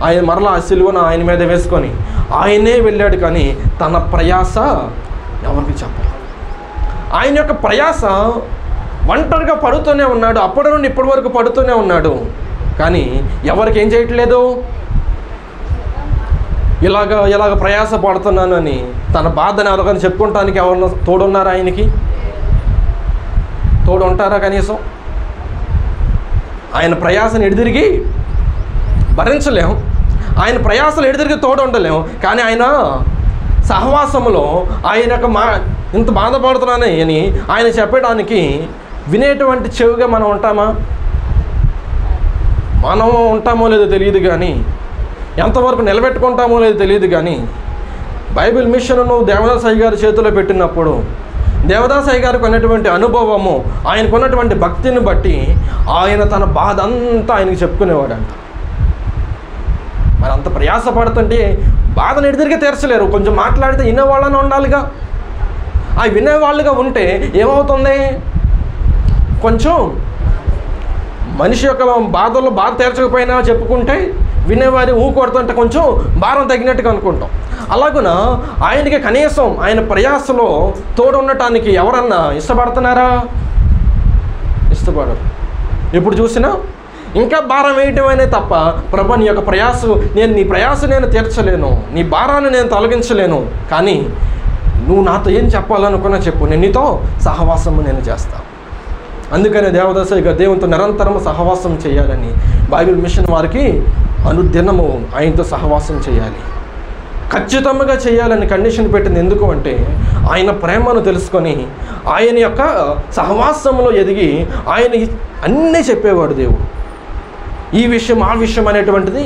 ఆయన మరలా ఆ సిలువను ఆయన మీద వేసుకొని ఆయనే వెళ్ళాడు. కానీ తన ప్రయాస ఎవరికి చెప్పాలి? ఆయన యొక్క ప్రయాస ఒంటరిగా పడుతూనే ఉన్నాడు. అప్పటి నుండి ఇప్పటి వరకు పడుతూనే ఉన్నాడు. కానీ ఎవరికి ఏం చేయట్లేదు? ఇలాగ ప్రయాస పడుతున్నాను అని తన బాధని ఎవరికైనా చెప్పుకోవటానికి ఎవరన్నా తోడున్నారా? ఆయనకి తోడు ఉంటారా? కనీసం ఆయన ప్రయాసను ఎడిదిరిగి భరించలేము, ఆయన ప్రయాసలు ఎడిదిరిగి తోడు ఉండలేము. కానీ ఆయన సహవాసంలో ఆయన ఇంత బాధపడుతున్నాను అని ఆయన చెప్పడానికి వినేటువంటి చెవిగా మనం ఉంటామా? మనం ఉంటామో లేదో తెలియదు, కానీ ఎంతవరకు నిలబెట్టుకుంటామో లేదో తెలియదు. కానీ బైబిల్ మిషన్ను దేవదాస్ అయ్య గారి చేతిలో పెట్టినప్పుడు దేవదాస్ అయ్య గారికి ఉన్నటువంటి అనుభవము, ఆయనకున్నటువంటి భక్తిని బట్టి ఆయన తన బాధ అంతా ఆయనకి చెప్పుకునేవాడంట. మరి అంత ప్రయాసపడుతుంటే బాధను ఎడిదిరిగి తీర్చలేరు. కొంచెం మాట్లాడితే వినేవాళ్ళని ఉండాలిగా. ఆ వినేవాళ్ళుగా ఉంటే ఏమవుతుంది? కొంచెం మనిషి యొక్క బాధ తీర్చకపోయినా చెప్పుకుంటే వినేవారి కొడుతుంటే కొంచెం భారం తగ్గినట్టుగా అనుకుంటాం. అలాగున ఆయనకి కనీసం ఆయన ప్రయాసలో తోడు ఉండటానికి ఎవరన్నా ఇష్టపడుతున్నారా? ఇష్టపడరు. ఎప్పుడు చూసినా ఇంకా భారం వేయటమనే తప్ప, ప్రభు నీ యొక్క నీ ప్రయాస నేను తీర్చలేను, నీ భారాన్ని నేను తొలగించలేను, కానీ నువ్వు నాతో ఏం చెప్పాలనుకున్నా చెప్పు, నేను నీతో సహవాసము నేను చేస్తాను. అందుకనే దేవదాస్ దేవునితో నిరంతరం సహవాసం చేయాలని బైబిల్ మిషన్ వారికి అనుదినము ఆయనతో సహవాసం చేయాలి, ఖచ్చితంగా చేయాలని కండిషన్ పెట్టింది. ఎందుకు అంటే ఆయన ప్రేమను తెలుసుకొని ఆయన యొక్క సహవాసంలో ఎదిగి ఆయన అన్నీ చెప్పేవాడు దేవుడు. ఈ విషయం ఆ విషయం అనేటువంటిది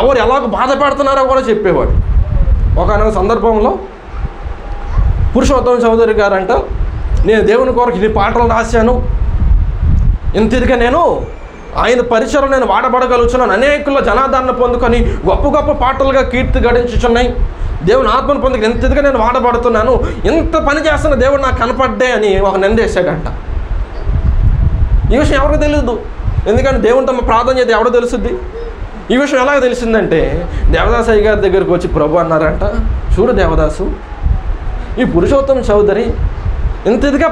ఎవరు ఎలాగ బాధపడుతున్నారో కూడా చెప్పేవాడు. ఒకనొక సందర్భంలో పురుషోత్తమ చౌదరి గారంట, నేను దేవుని కొరకు ఇన్ని పాటలు రాశాను, ఇంత ఇదిగా నేను ఆయన పరిచయం నేను వాడబడగలుగుతున్నాను, అనేకుల్లో జనాదరణ పొందుకొని గొప్ప గొప్ప పాటలుగా కీర్తి గడించుచున్నాయి, దేవుని ఆత్మను పొందుకు ఎంత ఇదిగా నేను వాడబడుతున్నాను, ఇంత పని చేస్తున్న దేవుడు నాకు కనపడ్డే అని ఒక నిందేశాడంట. ఈ విషయం ఎవరికి తెలియదు, ఎందుకంటే దేవునితో ప్రార్థన చేస్తే ఎవడో తెలుస్తుంది. ఈ విషయం ఎలాగ తెలిసిందంటే దేవదాస్ అయ్య గారి దగ్గరికి వచ్చి ప్రభు అన్నారంట, చూడు దేవదాసు, ఈ పురుషోత్తమ చౌదరి ఇంత ఇదిగా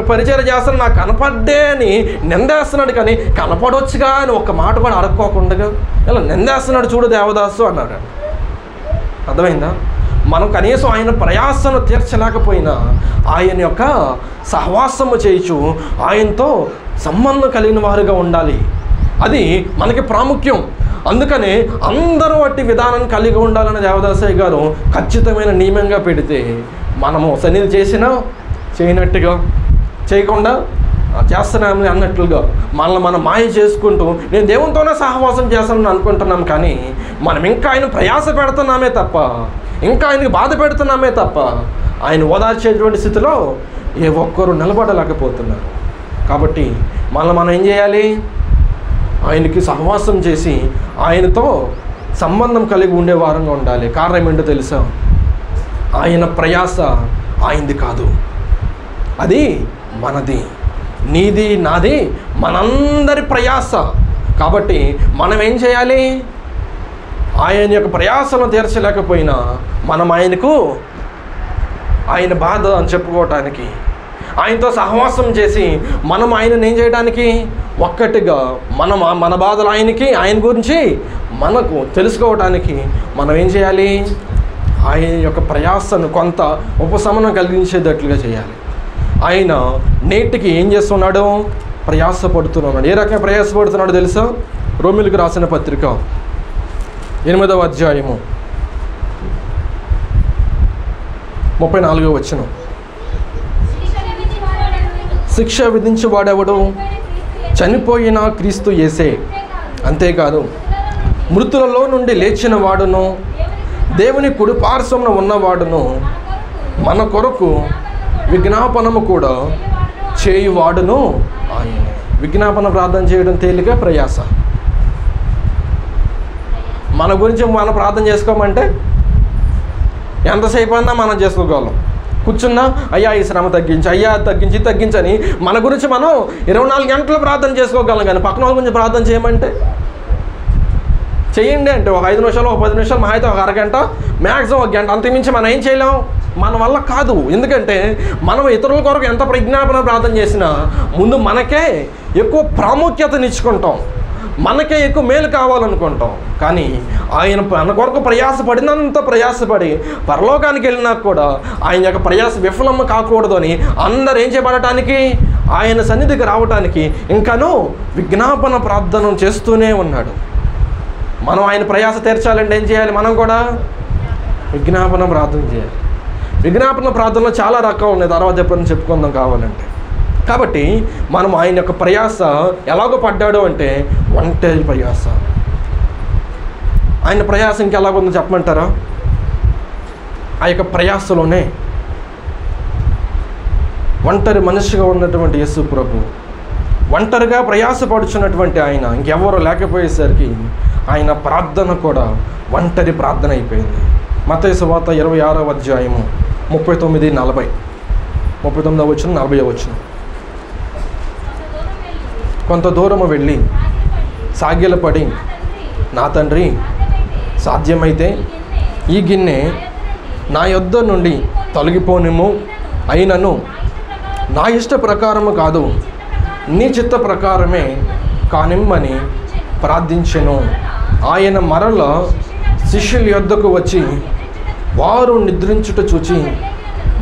పరిచయం చేస్తాను, నాకు కనపడ్డే అని నిందేస్తున్నాడు, కానీ కనపడవచ్చుగా అని ఒక్క మాట కూడా అడక్కోకుండా ఇలా నిందేస్తున్నాడు చూడు దేవదాసు అన్నాడు. అర్థమైందా? మనం కనీసం ఆయన ప్రయాసను తీర్చలేకపోయినా ఆయన యొక్క సహవాసము చేయొచ్చు, ఆయనతో సంబంధం కలిగిన వారుగా ఉండాలి, అది మనకి ప్రాముఖ్యం. అందుకనే అందరూ అట్టి విధానం కలిగి ఉండాలని దేవదాసయ్య గారు ఖచ్చితమైన నియమంగా పెడితే మనము సన్నిధి చేసినా చేయనట్టుగా, చేయకుండా చేస్తున్నామని అన్నట్లుగా మనల్ని మనం మాయ చేసుకుంటూ నేను దేవునితోనే సహవాసం చేస్తానని అనుకుంటున్నాం, కానీ మనం ఇంకా ఆయన ప్రయాస పెడుతున్నామే తప్ప, ఇంకా ఆయనకి బాధ పెడుతున్నామే తప్ప ఆయన ఓదార్చేటువంటి స్థితిలో ఏ ఒక్కరు నిలబడలేకపోతున్నారు. కాబట్టి మనం ఏం చేయాలి? ఆయనకి సహవాసం చేసి ఆయనతో సంబంధం కలిగి ఉండే వారంగా ఉండాలి. కారణం ఏంటో తెలుసా? ఆయన ప్రయాస ఆయనది కాదు, అది మనది, నీది నాది, మనందరి ప్రయాస. కాబట్టి మనం ఏం చేయాలి? ఆయన యొక్క ప్రయాసను తీర్చలేకపోయినా మనం ఆయనకు ఆయన బాధ అని చెప్పుకోవటానికి, ఆయనతో సహవాసం చేసి మనం ఆయనను ఏం చేయడానికి, ఒక్కటిగా మన బాధలు ఆయనకి, ఆయన గురించి మనకు తెలుసుకోవటానికి మనం ఏం చేయాలి? ఆయన యొక్క ప్రయాసను కొంత ఉపశమనం కలిగించేటట్లుగా చేయాలి. ఆయన నేటికి ఏం చేస్తున్నాడు? ప్రయాసపడుతున్నాడు. ఏ రకంగా ప్రయాసపడుతున్నాడు తెలుసా? రోమిలకు రాసిన పత్రిక 8వ అధ్యాయము 34వ వచనం. శిక్ష విధించేవాడెవడు? చనిపోయిన క్రీస్తు యేసే. అంతేకాదు మృతులలో నుండి లేచిన వాడును, దేవుని కుడి పార్శ్వమున ఉన్నవాడును, మన కొరకు విజ్ఞాపనము కూడా చేయువాడును ఆయనే. విజ్ఞాపన ప్రార్థన చేయడం తేలిక, ప్రయాస. మన గురించి మనం ప్రార్థన చేసుకోమంటే ఎంతసేపు అన్నా మనం చేసుకోగలం. కూర్చున్నా అయ్యా ఈ శ్రమ తగ్గించి, అయ్యా తగ్గించని మన గురించి మనం 24 గంటలు ప్రార్థన చేసుకోగలం, కానీ పక్కన వాళ్ళ గురించి ప్రార్థన చేయమంటే చేయండి అంటే ఒక 5 నిమిషాలు, ఒక 10 నిమిషాలు, మహా అయితే ఒక అరగంట, మ్యాక్సిమం 1 గంట, అంతకుమించి మనం ఏం చేయలేం, మన వల్ల కాదు. ఎందుకంటే మనం ఇతరుల కొరకు ఎంత విజ్ఞాపన ప్రార్థన చేసినా ముందు మనకే ఎక్కువ ప్రాముఖ్యతనిచ్చుకుంటాం, మనకే ఎక్కువ మేలు కావాలనుకుంటాం. కానీ ఆయన మన కొరకు ప్రయాసపడినంత ప్రయాసపడి పరలోకానికి వెళ్ళినా కూడా ఆయన యొక్క ప్రయాస విఫలం కాకూడదు అని అందరూ ఏం చేయబడటానికి, ఆయన సన్నిధికి రావటానికి ఇంకాను విజ్ఞాపన ప్రార్థన చేస్తూనే ఉన్నాడు. మనం ఆయన ప్రయాస తీర్చాలంటే ఏం చేయాలి? మనం కూడా విజ్ఞాపన ప్రార్థన చేయాలి. విజ్ఞాపన ప్రార్థనలో చాలా రకాలు ఉన్నాయి, తర్వాత ఎప్పుడైనా చెప్పుకుందాం కావాలంటే. కాబట్టి మనం ఆయన యొక్క ప్రయాస ఎలాగో పడ్డాడు అంటే ఒంటరి ప్రయాస. ఆయన ప్రయాస ఇంకెలాగుందో చెప్పమంటారా? ఆ యొక్క ప్రయాసలోనే ఒంటరి మనిషిగా ఉన్నటువంటి యేసు ప్రభు, ఒంటరిగా ప్రయాసపడుచున్నటువంటి ఆయన, ఇంకెవరో లేకపోయేసరికి ఆయన ప్రార్థన కూడా ఒంటరి ప్రార్థన అయిపోయింది. మత్తయి సువార్త 26వ అధ్యాయము 39-40, 39వ వచనం 40వ వచనం. కొంత దూరము వెళ్ళి సాగిలపడి, నా తండ్రి సాధ్యమైతే ఈ గిన్నె నా యొద్ద నుండి తొలగిపోనిము, అయినను నా ఇష్ట ప్రకారము కాదు నీ చిత్త ప్రకారమే కానిమ్మని ప్రార్థించెను. ఆయన మరల శిష్యుల యొద్దకు వచ్చి వారు నిద్రించుట చూచి,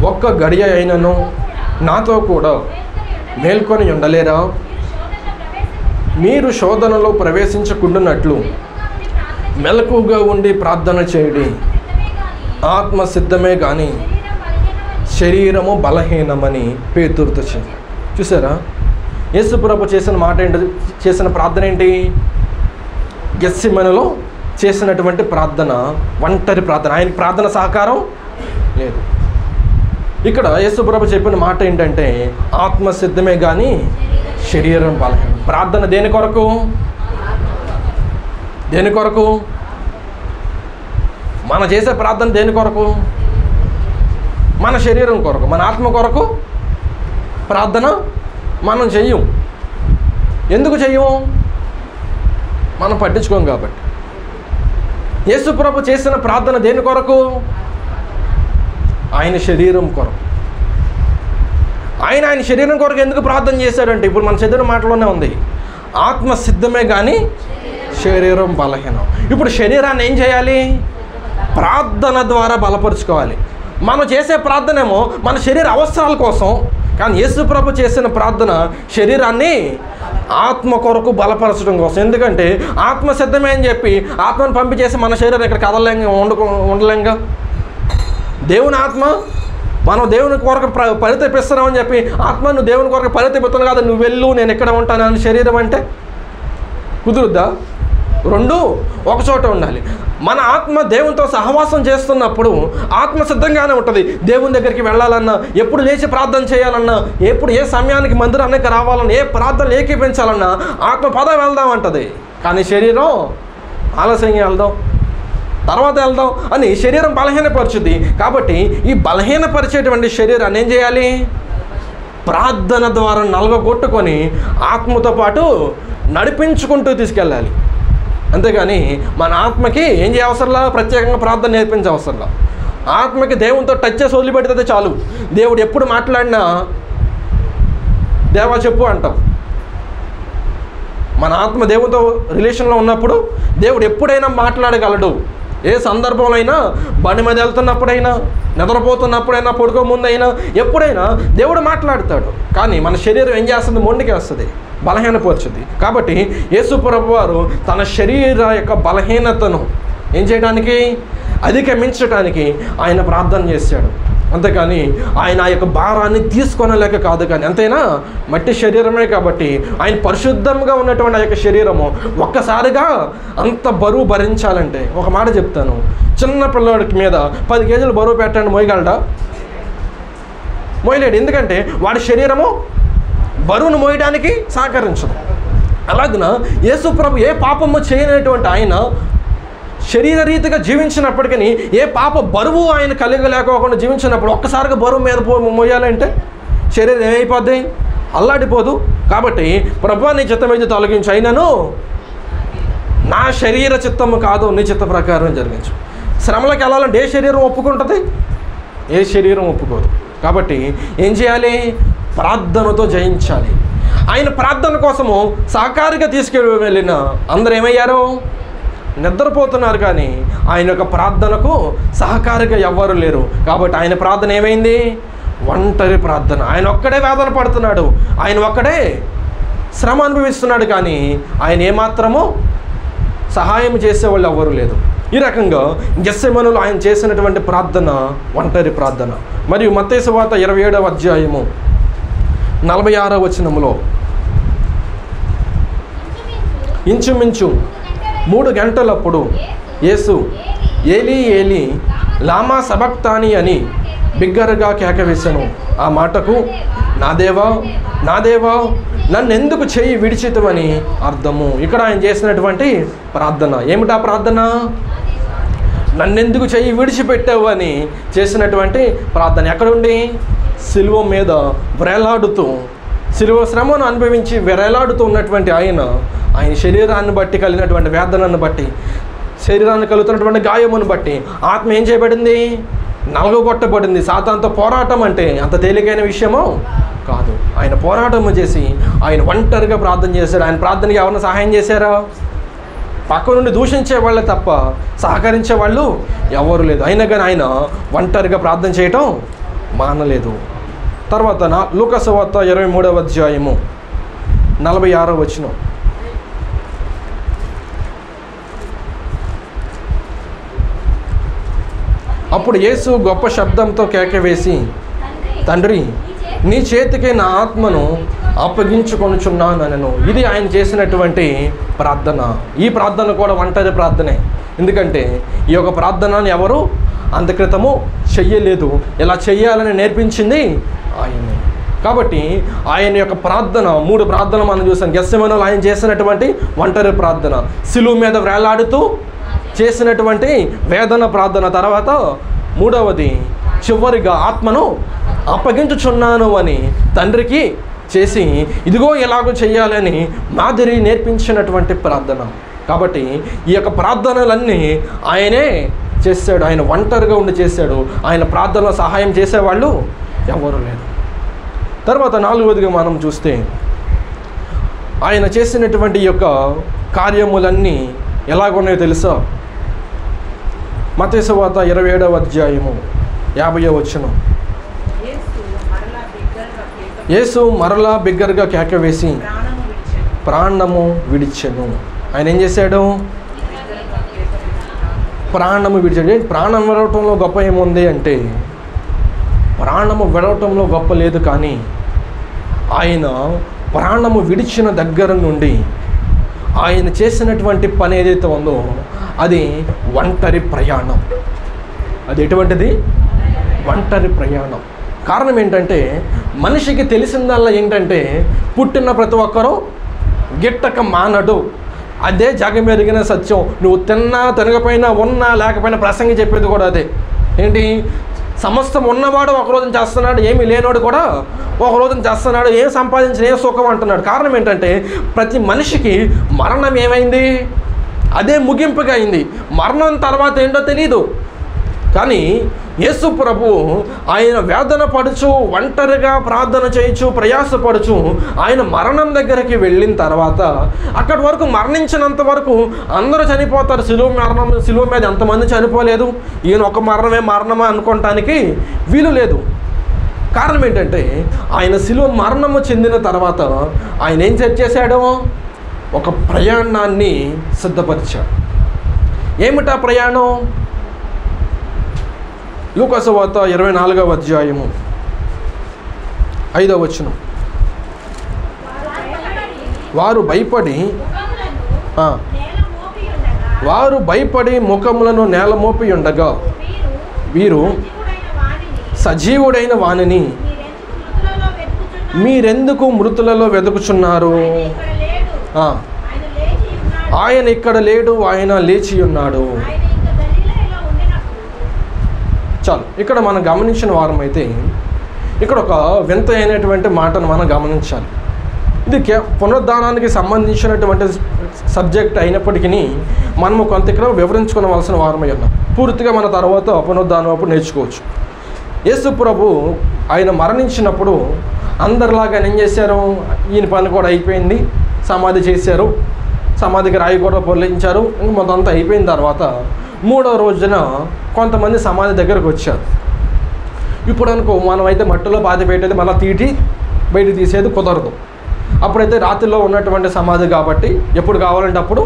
ఒక్క గడియ అయినను నాతో కూడా మేల్కొని ఉండలేరా? మీరు శోధనలో ప్రవేశించకుండానట్లు మెలకుగా ఉండి ప్రార్థన చేయుడి. ఆత్మ సిద్ధమే కానీ శరీరము బలహీనమని పేతురుతో చెప్పాడు. చూసారా, యేసుప్రభు చేసిన మాట ఏంటి? చేసిన ప్రార్థన ఏంటి? గెత్సెమనెలో చేసినటువంటి ప్రార్థన ఒంటరి ప్రార్థన. ఆయనకి ప్రార్థన సహకారం లేదు. ఇక్కడ యేసుప్రభు చెప్పిన మాట ఏంటంటే ఆత్మ సిద్ధమే కానీ శరీరం బలహీనం. ప్రార్థన దేని కొరకు? దేని కొరకు? మనం చేసే ప్రార్థన దేని కొరకు? మన శరీరం కొరకు, మన ఆత్మ కొరకు ప్రార్థన మనం చెయ్యం. ఎందుకు చెయ్యం? మనం పట్టించుకోం కాబట్టి. యేసుప్రభు చేసిన ప్రార్థన దేని కొరకు? ఆయన శరీరం కొరకు. ఆయన శరీరం కొరకు ఎందుకు ప్రార్థన చేశాడంటే, ఇప్పుడు మన చదివిన మాటలోనే ఉంది, ఆత్మ సిద్ధమే కానీ శరీరం బలహీనం. ఇప్పుడు శరీరాన్ని ఏం చేయాలి? ప్రార్థన ద్వారా బలపరుచుకోవాలి. మనం చేసే ప్రార్థన ఏమో మన శరీర అవసరాల కోసం, కానీ యేసుప్రభు చేసిన ప్రార్థన శరీరాన్ని ఆత్మ కొరకు బలపరచడం కోసం. ఎందుకంటే ఆత్మ సిద్ధమే అని చెప్పి ఆత్మను పంపించేసి మన శరీరం ఇక్కడ కదలలేంగా, ఉండలేంగా. దేవుని ఆత్మ, మనం దేవుని కొరకు పరితపిస్తున్నామని చెప్పి ఆత్మ నువ్వు దేవుని కొరకు పరితపిస్తున్నావు కదా, నువ్వు వెళ్ళు నేను ఎక్కడ ఉంటానని శరీరం అంటే కుదురుద్దా? రెండు ఒక చోట ఉండాలి. మన ఆత్మ దేవునితో సహవాసం చేస్తున్నప్పుడు ఆత్మ సిద్ధంగానే ఉంటుంది. దేవుని దగ్గరికి వెళ్ళాలన్నా, ఎప్పుడు లేచి ప్రార్థన చేయాలన్నా, ఎప్పుడు ఏ సమయానికి మందిరానికి రావాలన్నా, ఏ ప్రార్థనలు ఏకీపించాలన్నా ఆత్మ పద వెళ్దామంటుంది. కానీ శరీరం ఆలస్యంగా వెళ్దాం, తర్వాత వెళ్దాం అని శరీరం బలహీనపరుచుద్ది. కాబట్టి ఈ బలహీనపరిచేటువంటి శరీరాన్ని ఏం చేయాలి? ప్రార్థన ద్వారా నలగొట్టుకొని ఆత్మతో పాటు నడిపించుకుంటూ తీసుకెళ్ళాలి. అంతేగాని మన ఆత్మకి ఏం చేయ అవసరంలా, ప్రత్యేకంగా ప్రార్థన నేర్పించే అవసరంలా. ఆత్మకి దేవునితో టచ్ చేసి వదిలిపెడితే చాలు. దేవుడు ఎప్పుడు మాట్లాడినా దేవా చెప్పు అంటాం. మన ఆత్మ దేవునితో రిలేషన్లో ఉన్నప్పుడు దేవుడు ఎప్పుడైనా మాట్లాడగలడు. ఏ సందర్భంలో అయినా, బండి మీద వెళ్తున్నప్పుడైనా, నిద్రపోతున్నప్పుడైనా, పడుకో ముందైనా, ఎప్పుడైనా దేవుడు మాట్లాడతాడు. కానీ మన శరీరం ఏం చేస్తుంది? మొండికేస్తుంది, బలహీనపరుచుద్ది. కాబట్టి యేసుప్రభు వారు తన శరీర యొక్క బలహీనతను ఏం చేయడానికి, అధిగమించడానికి ఆయన ప్రార్థన చేశాడు. అంతేకాని ఆయన ఆ యొక్క భారాన్ని తీసుకొనలేక కాదు. కానీ అంతేనా, మట్టి శరీరమే కాబట్టి ఆయన పరిశుద్ధంగా ఉన్నటువంటి ఆ యొక్క శరీరము ఒక్కసారిగా అంత బరువు భరించాలంటే, ఒక మాట చెప్తాను, చిన్న పిల్లవాడికి మీద 10 కేజీలు బరువు పెట్టండి, మోయగలడా? మోయలేడు. ఎందుకంటే వాడి శరీరము బరువును మోయడానికి సహకరించదు. అలాగున యేసుప్రభు ఏ పాపము చేయనటువంటి ఆయన శరీర రీతిగా జీవించినప్పటికీ ఏ పాప బరువు ఆయన కలిగలేకోకుండా జీవించినప్పుడు ఒక్కసారిగా బరువు మీద మోయాలంటే శరీరం ఏమైపోద్ది? అల్లాడిపోదు. కాబట్టి ప్రభువా నీ చిత్తం అయితే తొలగించు, అయినను నా శరీర చిత్తము కాదు నీ చిత్త ప్రకారం జరిగించు. శ్రమలకు వెళ్ళాలంటే ఏ శరీరం ఒప్పుకుంటుంది? ఏ శరీరం ఒప్పుకోదు. కాబట్టి ఏం చేయాలి? ప్రార్థనతో జయించాలి. ఆయన ప్రార్థన కోసము సహకారిగా వెళ్ళిన అందరూ ఏమయ్యారు? నిద్రపోతున్నారు. కానీ ఆయన యొక్క ప్రార్థనకు సహకారిగా ఎవ్వరు లేరు. కాబట్టి ఆయన ప్రార్థన ఏమైంది? ఒంటరి ప్రార్థన. ఆయన ఒక్కడే వేదన పడుతున్నాడు, ఆయన ఒక్కడే శ్రమ అనుభవిస్తున్నాడు. కానీ ఆయన ఏమాత్రము సహాయం చేసేవాళ్ళు ఎవ్వరు లేదు. ఈ రకంగా గెత్సెమనులో ఆయన చేసినటువంటి ప్రార్థన ఒంటరి ప్రార్థన. మరియు మత్తయి సువార్త 27వ అధ్యాయము 46వ వచనములో ఇంచుమించు 3 గంటలప్పుడు యేసు ఏలీ ఏలీ లామా సబక్తాని అని బిగ్గరగా కేకవేశాను. ఆ మాటకు నా దేవా నా దేవా నన్నెందుకు చేయి విడిచితవని అర్థము. ఇక్కడ ఆయన చేసినటువంటి ప్రార్థన ఏమిటా ప్రార్థన? నన్నెందుకు చేయి విడిచిపెట్టావు అని చేసినటువంటి ప్రార్థన. ఎక్కడుండి? సిలువ మీద వేలాడుతూ, సిలువ శ్రమను అనుభవించి వేలాడుతూ ఉన్నటువంటి ఆయన శరీరాన్ని బట్టి కలిగినటువంటి వేదనను బట్టి, శరీరాన్ని కలుగుతున్నటువంటి గాయమును బట్టి ఆత్మ ఏం చేయబడింది? నలగొట్టబడింది. సాతానుతో పోరాటం అంటే అంత తేలికైన విషయమో కాదు. ఆయన పోరాటం చేసి ఆయన ఒంటరిగా ప్రార్థన చేశాడు. ఆయన ప్రార్థనకి ఎవరిని సహాయం చేశారా? పక్క నుండి దూషించే వాళ్ళే తప్ప సహకరించే వాళ్ళు ఎవరు లేదు. అయినా కానీ ఆయన ఒంటరిగా ప్రార్థన చేయటం మానలేదు. తర్వాత లూకా సువార్త 23వ అధ్యాయము 46వ వచనం. అప్పుడు యేసు గొప్ప శబ్దంతో కేకవేసి, తండ్రి నీ చేతికి నా ఆత్మను అప్పగించుకొనుచున్నానను. ఇది ఆయన చేసినటువంటి ప్రార్థన. ఈ ప్రార్థన కూడా ఒంటరి ప్రార్థనే. ఎందుకంటే ఈ యొక్క ప్రార్థనని ఎవరు అంతక్రితము చెయ్యలేదు. ఇలా చెయ్యాలని నేర్పించింది ఆయనే. కాబట్టి ఆయన యొక్క ప్రార్థన, 3 ప్రార్థనలు మనం చూసాం. గెత్సెమనేలో ఆయన చేసినటువంటి ఒంటరి ప్రార్థన, సిలువ మీద వేలాడుతూ చేసినటువంటి వేదన ప్రార్థన, తర్వాత 3వది చివరిగా ఆత్మను అప్పగించుచున్నాను అని తండ్రికి చేసి ఇదిగో ఎలాగో చెయ్యాలని మాదిరి నేర్పించినటువంటి ప్రార్థన. కాబట్టి ఈ యొక్క ప్రార్థనలన్నీ ఆయనే చేశాడు. ఆయన ఒంటరిగా ఉండి చేశాడు. ఆయన ప్రార్థనలో సహాయం చేసేవాళ్ళు ఎవరు లేరు. తర్వాత 4వదిగా మనం చూస్తే ఆయన చేసినటువంటి యొక్క కార్యములన్నీ ఎలాగున్నాయో తెలుసా? మత్తయి సువార్త 27వ అధ్యాయము 50వ వచనం. యేసు మరలా బిగ్గరగా కేక వేసి ప్రాణము విడిచెను. ఆయన ఏం చేశాడు? ప్రాణము విడిచాడు. ప్రాణం విడవటంలో గొప్ప ఏముంది అంటే, ప్రాణము విడవటంలో గొప్ప లేదు, కానీ ఆయన ప్రాణము విడిచిన దగ్గర నుండి ఆయన చేసినటువంటి పని ఏదైతే ఉందో అది ఒంటరి ప్రయాణం. అది ఎటువంటిది? ఒంటరి ప్రయాణం. కారణం ఏంటంటే, మనిషికి తెలిసిందల్లా ఏంటంటే పుట్టిన ప్రతి ఒక్కరూ గిట్టక మానడు. అదే జగమెరిగిన సత్యం. నువ్వు తిన్నా తినకపోయినా ఉన్నా లేకపోయినా ప్రసంగి చెప్పేది కూడా అదే. ఏంటి? సమస్తం ఉన్నవాడు ఒక రోజున చేస్తున్నాడు, ఏమీ లేనివాడు కూడా ఒక రోజున చేస్తున్నాడు, ఏం సంపాదించిన ఏ సుఖం అంటున్నాడు. కారణం ఏంటంటే ప్రతి మనిషికి మరణం ఏమైంది? అదే ముగింపుగా అయింది. మరణం తర్వాత ఏంటో తెలీదు. కానీ యేసు ప్రభు ఆయన వేదన పడుచు, ఒంటరిగా ప్రార్థన చేయొచ్చు, ప్రయాసపడుచు ఆయన మరణం దగ్గరికి వెళ్ళిన తర్వాత అక్కడి వరకు మరణించినంత వరకు అందరూ చనిపోతారు. సిలువ మీద ఎంతమంది చనిపోలేదు. ఈయన ఒక మరణమా అనుకోవటానికి వీలు లేదు. కారణం ఏంటంటే ఆయన సిలువ మరణము చెందిన తర్వాత ఆయన ఏం చేశాడు? ఒక ప్రయాణాన్ని సిద్ధపరిచాడు. ఏమిటా ప్రయాణం? లూకా సువార్త 24వ అధ్యాయము 5వ వచనం. వారు భయపడి ముఖములను నేల మోపి ఉండగా వీరు సజీవుడైన వానిని మీరెందుకు మృతులలో వెతుకుచున్నారు? ఆయన ఇక్కడ లేడు, ఆయన లేచి ఉన్నాడు. చాలు. ఇక్కడ మనం గమనించిన వారం అయితే ఇక్కడ ఒక వింత అయినటువంటి మాటను మనం గమనించాలి. ఇది పునరుద్ధానానికి సంబంధించినటువంటి సబ్జెక్ట్ అయినప్పటికీ మనము కొంత ఇక్కడ వివరించుకోవాల్సిన వారమై ఉన్నాం. పూర్తిగా మన తర్వాత పునరుద్ధానం అప్పుడు నేర్చుకోవచ్చు. యేసు ప్రభు ఆయన మరణించినప్పుడు అందరిలాగా ఏం చేశారు? ఈయన పని కూడా అయిపోయింది, సమాధి చేశారు, సమాధికి రాయి కూడా పొర్లించారు. ఇంక మొత్తం అయిపోయిన తర్వాత 3వ రోజున కొంతమంది సమాధి దగ్గరకు వచ్చారు. ఇప్పుడు అనుకో మనమైతే మట్టిలో పాతి పెట్టేది మళ్ళీ బయట తీసేది కుదరదు. అప్పుడైతే రాత్రిలో ఉన్నటువంటి సమాధి కాబట్టి ఎప్పుడు కావాలంటే అప్పుడు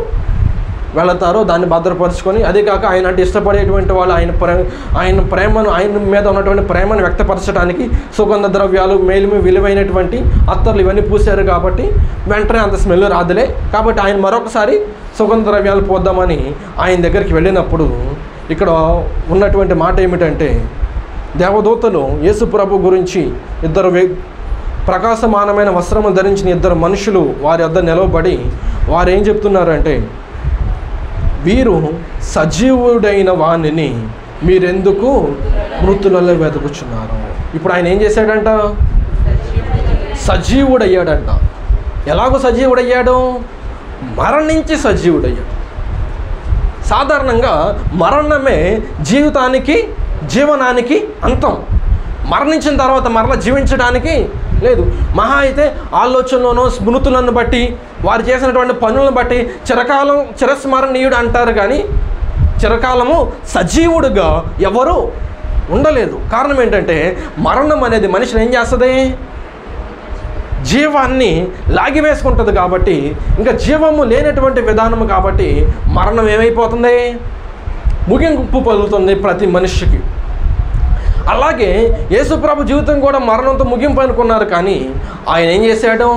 వెళతారో దాన్ని భద్రపరుచుకొని, అదే కాక ఆయన అంటే ఇష్టపడేటువంటి వాళ్ళు ఆయన ప్రేమను, ఆయన మీద ఉన్నటువంటి ప్రేమను వ్యక్తపరచడానికి సుగంధ ద్రవ్యాలు, మేలిమి విలువైనటువంటి అత్తర్లు ఇవన్నీ పూసారు కాబట్టి వెంటనే అంత స్మెల్ రాదులే. కాబట్టి ఆయన మరొకసారి సుగంధ ద్రవ్యాలు పోద్దామని ఆయన దగ్గరికి వెళ్ళినప్పుడు ఇక్కడ ఉన్నటువంటి మాట ఏమిటంటే, దేవదూతలు యేసు ప్రభు గురించి ప్రకాశమానమైన వస్త్రము ధరించిన 2 మనుషులు వారి వద్ద నిలవబడి వారు ఏం చెప్తున్నారంటే, వీరు సజీవుడైన వాణిని మీరెందుకు మృతులలో వెతుకుచున్నారు? ఇప్పుడు ఆయన ఏం చేశాడంట? సజీవుడయ్యాడంట. ఎలాగో సజీవుడయ్యాడు? మరణించి సజీవుడయ్యాడు. సాధారణంగా మరణమే జీవనానికి అంతం. మరణించిన తర్వాత మరలా జీవించడానికి లేదు. మహా అయితే ఆలోచనలోనో స్మృతులను బట్టి వారు చేసినటువంటి పనులను బట్టి చిరస్మరణీయుడు అంటారు, కానీ చిరకాలము సజీవుడుగా ఎవరు ఉండలేదు. కారణం ఏంటంటే మరణం అనేది మనిషిని ఏం చేస్తుంది? జీవాన్ని లాగివేసుకుంటుంది. కాబట్టి ఇంకా జీవము లేనటువంటి విధానము కాబట్టి మరణం ఏమైపోతుంది? ముగింపు పలుకుతుంది ప్రతి మనిషికి. అలాగే యేసుప్రభు జీవితం కూడా మరణంతో ముగింపు అనుకున్నారు, కానీ ఆయన ఏం చేశాడు?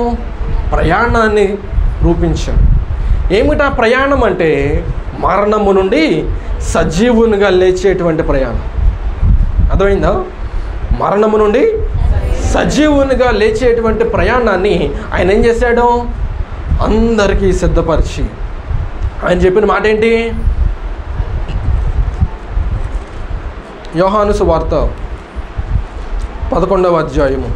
ప్రయాణాన్ని రూపించాడు. ఏమిటా ప్రయాణం అంటే మరణము నుండి సజీవునిగా లేచేటువంటి ప్రయాణం. అర్థమైందా? మరణము నుండి సజీవునిగా లేచేటువంటి ప్రయాణాన్ని ఆయన ఏం చేశాడు? అందరికీ సిద్ధపరిచి ఆయన చెప్పిన మాట ఏంటి? యోహాను సువార్త 11వ అధ్యాయము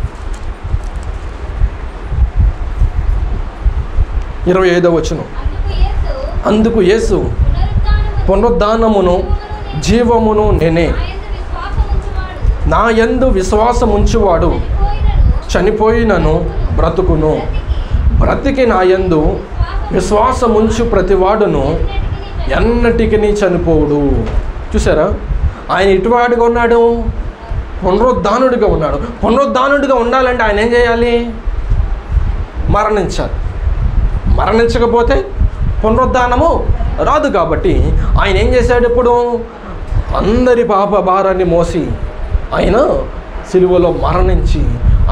25వ వచనం. అందుకు యేసు, పునరుద్ధానమును జీవమును నేనే. నా యందు విశ్వాసముంచువాడు చనిపోయినను బ్రతుకును, బ్రతికి నా యందు విశ్వాసముంచు ప్రతివాడును ఎన్నటికి చనిపోడు. చూసారా? ఆయన ఇటువాడుగా ఉన్నాడు, పునరుద్ధానుడిగా ఉన్నాడు. పునరుద్ధానుడిగా ఉండాలంటే ఆయన ఏం చేయాలి? మరణించాలి. మరణించకపోతే పునరుద్ధానము రాదు. కాబట్టి ఆయన ఏం చేశాడు? ఇప్పుడు అందరి పాప భారాన్ని మోసి ఆయన సిలువలో మరణించి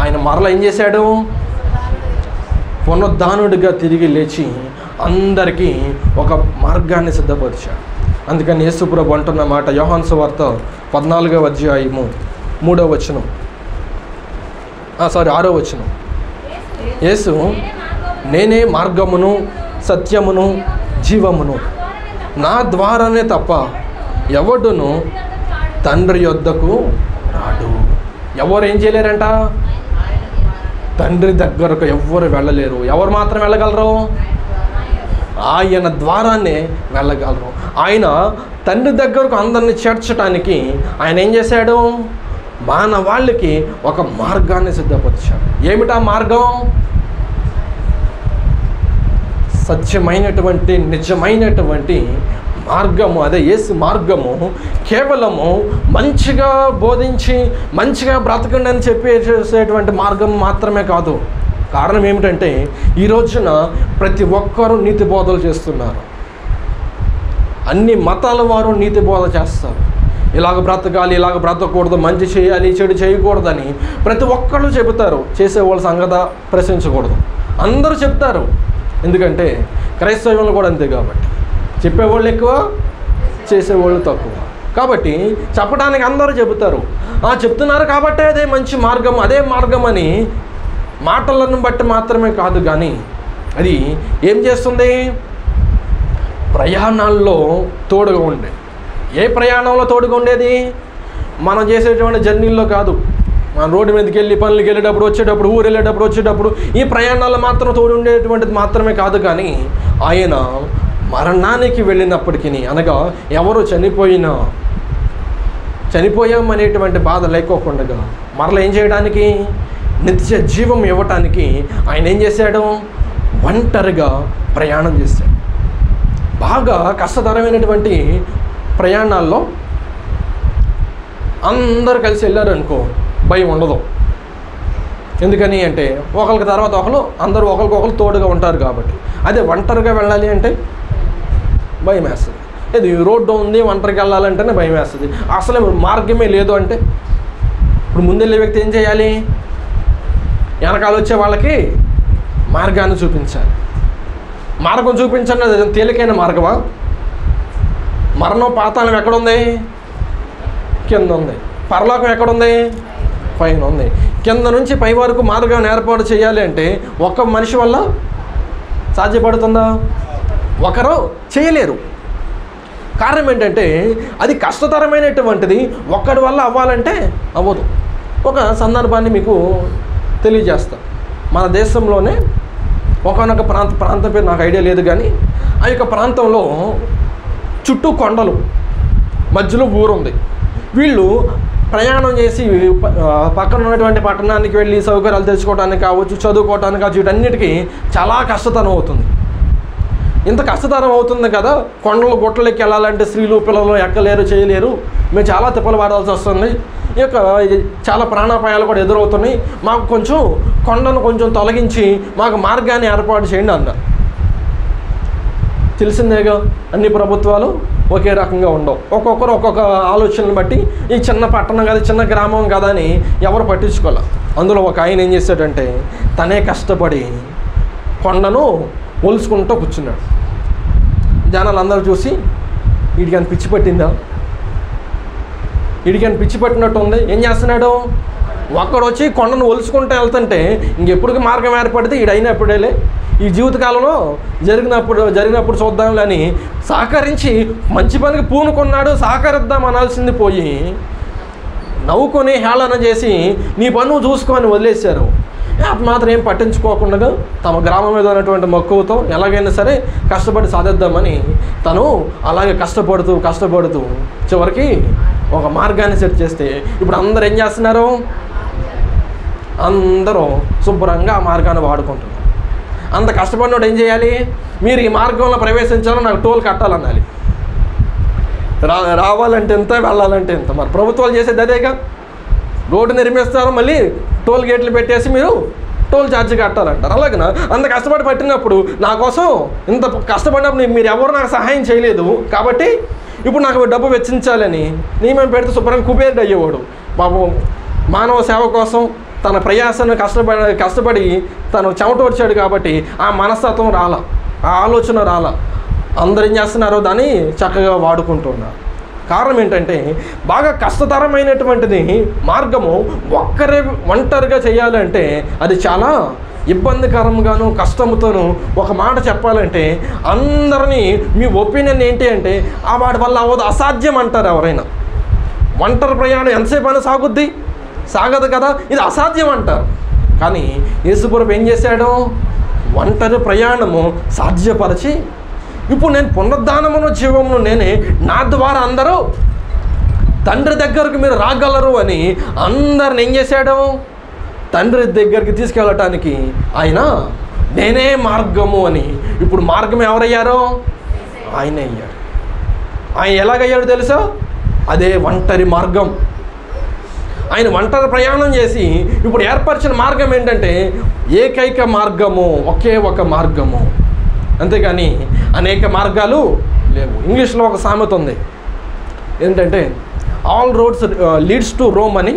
ఆయన మరల ఏం చేశాడు? పునరుద్ధానుడిగా తిరిగి లేచి అందరికీ ఒక మార్గాన్ని సిద్ధపరిచాడు. అందుకని యేసుప్రభు అంటున్న మాట యోహాను సువార్త 14వ అధ్యాయము 3వ వచనం, 6వ వచనం. యేసు, నేనే మార్గమును సత్యమును జీవమును, నా ద్వారానే తప్ప ఎవడును తండ్రి యొద్దకు రాడు. ఎవరు ఏం చేయలేరంట? తండ్రి దగ్గరకు ఎవ్వరు వెళ్ళలేరు. ఎవరు మాత్రం వెళ్ళగలరు? ఆయన ద్వారానే వెళ్ళగలరు. ఆయన తండ్రి దగ్గరకు అందరిని చేర్చడానికి ఆయన ఏం చేశాడు? మానవాళ్ళకి ఒక మార్గాన్ని సిద్ధపరిచాడు. ఏమిటా మార్గం? సత్యమైనటువంటి నిజమైనటువంటి మార్గము. అదే యేసు మార్గము. కేవలము మంచిగా బోధించి మంచిగా బ్రతకండి అని చెప్పేసేటువంటి మార్గం మాత్రమే కాదు. కారణం ఏమిటంటే ఈ రోజున ప్రతి ఒక్కరూ నీతి బోధలు చేస్తున్నారు. అన్ని మతాల వారు నీతి బోధ చేస్తారు. ఇలాగ బ్రతకాలి, ఇలాగ బ్రతకూడదు, మంచి చేయాలి, చెడు చేయకూడదని ప్రతి ఒక్కళ్ళు చెబుతారు. చేసేవాళ్ళ సంగతి ప్రశ్నించకూడదు. అందరూ చెప్తారు. ఎందుకంటే క్రైస్తవులు కూడా అంతే. కాబట్టి చెప్పేవాళ్ళు ఎక్కువ, చేసేవాళ్ళు తక్కువ. కాబట్టి చెప్పడానికి అందరూ చెబుతారు. చెప్తున్నారు కాబట్టి అదే మంచి మార్గం, అదే మార్గం అని మాటలను బట్టి మాత్రమే కాదు, కానీ అది ఏం చేస్తుంది? ప్రయాణాల్లో తోడుగా ఉండే. ఏ ప్రయాణంలో తోడుగా ఉండేది? మనం చేసేటువంటి జర్నీల్లో కాదు. మనం రోడ్డు మీదకి వెళ్ళి పనులకి వెళ్ళేటప్పుడు, వచ్చేటప్పుడు, ఊరు వెళ్ళేటప్పుడు, వచ్చేటప్పుడు ఈ ప్రయాణాల్లో మాత్రం తోడు ఉండేటువంటిది మాత్రమే కాదు. కానీ ఆయన మరణానికి వెళ్ళినప్పటికీ, అనగా ఎవరు చనిపోయామనేటువంటి బాధ లేకోకుండా మరలా ఏం చేయడానికి? నిత్య జీవం ఇవ్వటానికి ఆయన ఏం చేశాడు? ఒంటరిగా ప్రయాణం చేశాడు. బాగా కష్టతరమైనటువంటి ప్రయాణాల్లో అందరు కలిసి వెళ్ళారనుకో, భయం ఉండదు. ఎందుకని అంటే ఒకరికి తర్వాత ఒకరు, అందరూ ఒకరికొకరు తోడుగా ఉంటారు కాబట్టి. అదే ఒంటరిగా వెళ్ళాలి అంటే భయం వేస్తుంది. ఇది రోడ్డు ఉంది, ఒంటరికి వెళ్ళాలంటేనే భయం వేస్తుంది. అసలు మార్గమే లేదు అంటే ఇప్పుడు ముందెళ్ళే వ్యక్తి ఏం చేయాలి? వెనకాల వచ్చే వాళ్ళకి మార్గాన్ని చూపించాలి. మార్గం చూపించండి. అది తేలికైన మార్గమా? మరణం పాతాళం ఎక్కడుంది? కింద ఉంది. పరలోకం ఎక్కడుంది? పైన ఉంది. కింద నుంచి పై వరకు మార్గాన్ని ఏర్పాటు చేయాలి అంటే ఒక్క మనిషి వల్ల సాధ్యపడుతుందా? ఒకరు చేయలేరు. కారణం ఏంటంటే అది కష్టతరమైనటువంటిది. ఒక్కడి వల్ల అవ్వాలంటే అవ్వదు. ఒక సందర్భాన్ని మీకు తెలియజేస్తా. మన దేశంలోనే ఒకనొక ప్రాంతం పేరు నాకు ఐడియా లేదు, కానీ ఆ యొక్క ప్రాంతంలో చుట్టూ కొండలు, మధ్యలో ఊరుంది. వీళ్ళు ప్రయాణం చేసి పక్కన ఉన్నటువంటి పట్టణానికి వెళ్ళి సౌకర్యాలు తెచ్చుకోవడానికి కావచ్చు, చదువుకోవడానికి కావచ్చు, వీటన్నిటికీ చాలా కష్టతరం అవుతుంది. ఇంత కష్టతరం అవుతుంది కదా, కొండలు గుట్టలెక్కి వెళ్ళాలంటే స్త్రీలు పిల్లలు ఎక్కలేరు, చేయలేరు. మేము చాలా తిప్పలు పడాల్సి వస్తుంది. ఈ యొక్క చాలా ప్రాణాపాయాలు కూడా ఎదురవుతున్నాయి. మాకు కొంచెం కొండను కొంచెం తొలగించి మాకు మార్గాన్ని ఏర్పాటు చేయండి అన్నారు. తెలిసిందేగా, అన్ని ప్రభుత్వాలు ఒకే రకంగా ఉండవు. ఒక్కొక్కరు ఒక్కొక్క ఆలోచనలు బట్టి ఈ చిన్న పట్టణం కదా, చిన్న గ్రామం కదా అని ఎవరు పట్టించుకోవాలి. అందులో ఒక ఆయన ఏం చేశాడంటే తనే కష్టపడి కొండను ఒలుసుకుంటూ కూర్చున్నాడు. జనాలు అందరూ చూసి వీడికి అని పిచ్చి పట్టిందా, వీడికని పిచ్చి పట్టినట్టు ఉంది. ఏం చేస్తున్నాడు? ఒక్కడు వచ్చి కొండను ఒలుచుకుంటూ వెళ్తుంటే ఇంకెప్పటికి మార్గం ఏర్పడితే ఈడైనప్పుడేలే, ఈ జీవితకాలంలో జరిగినప్పుడు చూద్దాంలే అని సహకరించి మంచి పనికి పూనుకున్నాడు. సహకరిద్దాం అనాల్సింది పోయి నవ్వుకొని హేళన చేసి నీ పన్ను చూసుకొని వదిలేశారు. మాత్రం ఏం పట్టించుకోకుండా తమ గ్రామం మీద ఉన్నటువంటి మక్కువతో ఎలాగైనా సరే కష్టపడి సాధిద్దామని తను అలాగే కష్టపడుతూ చివరికి ఒక మార్గాన్ని సెట్ చేస్తే ఇప్పుడు అందరూ ఏం చేస్తున్నారు? అందరూ శుభ్రంగా ఆ మార్గాన్ని వాడుకుంటున్నారు. అంత కష్టపడినోడు ఏం చేయాలి? మీరు ఈ మార్గంలో ప్రవేశించాలో నాకు టోల్ కట్టాలనాలి. రావాలంటే ఎంత, వెళ్ళాలంటే ఎంత. మరి ప్రభుత్వాలు చేసేది అదేగా, రోడ్డు నిర్మిస్తారు, మళ్ళీ టోల్ గేట్లు పెట్టేసి మీరు టోల్ ఛార్జ్ కట్టాలంటారు. అలాగే అంత కష్టపడి పట్టినప్పుడు నా కోసం ఇంత కష్టపడినప్పుడు మీరు ఎవరు నాకు సహాయం చేయలేదు కాబట్టి ఇప్పుడు నాకు డబ్బు వెచ్చించాలని నియమం పెడితే శుభ్రంగా కుబేరుడు అయ్యేవాడు. పాపం మానవ సేవ కోసం తన ప్రయాసాన్ని కష్టపడి తను చెమటోడ్చాడు కాబట్టి ఆ మనస్తత్వం రాలా, ఆ ఆలోచన రాలా. అందరూ ఏం చేస్తున్నారో దాన్ని చక్కగా వాడుకుంటున్నారు. కారణం ఏంటంటే బాగా కష్టతరమైనటువంటిది మార్గము ఒంటరిగా చేయాలంటే అది చాలా ఇబ్బందికరంగాను కష్టంతోనూ. ఒక మాట చెప్పాలంటే అందరినీ మీ ఒపీనియన్ ఏంటి అంటే వాడి వల్ల అవ్వదు, అసాధ్యం అంటారు ఎవరైనా. ఒంటరి ప్రయాణం ఎంతసేపు అయినా సాగదు కదా, ఇది అసాధ్యం అంటారు. కానీ యేసుప్రభు ఏం చేశాడు? ఒంటరి ప్రయాణము సాధ్యపరిచి ఇప్పుడు నేను పునరుద్ధానమును జీవమును నేనే, నా ద్వారా అందరూ తండ్రి దగ్గరకు మీరు రాగలరు అని అందరిని ఏం చేశాడు? తండ్రి దగ్గరికి తీసుకెళ్ళటానికి ఆయన నేనే మార్గము అని. ఇప్పుడు మార్గం ఎవరయ్యారో? ఆయనే అయ్యాడు. ఆయన ఎలాగయ్యాడు తెలుసా? అదే ఒంటరి మార్గం. ఆయన ఒంటరి ప్రయాణం చేసి ఇప్పుడు ఏర్పరిచిన మార్గం ఏంటంటే ఏకైక మార్గము, ఒకే ఒక మార్గము, అంతేగాని అనేక మార్గాలు లేవు. ఇంగ్లీష్లో ఒక సామెత ఉంది ఏంటంటే all roads leads to Rome అని.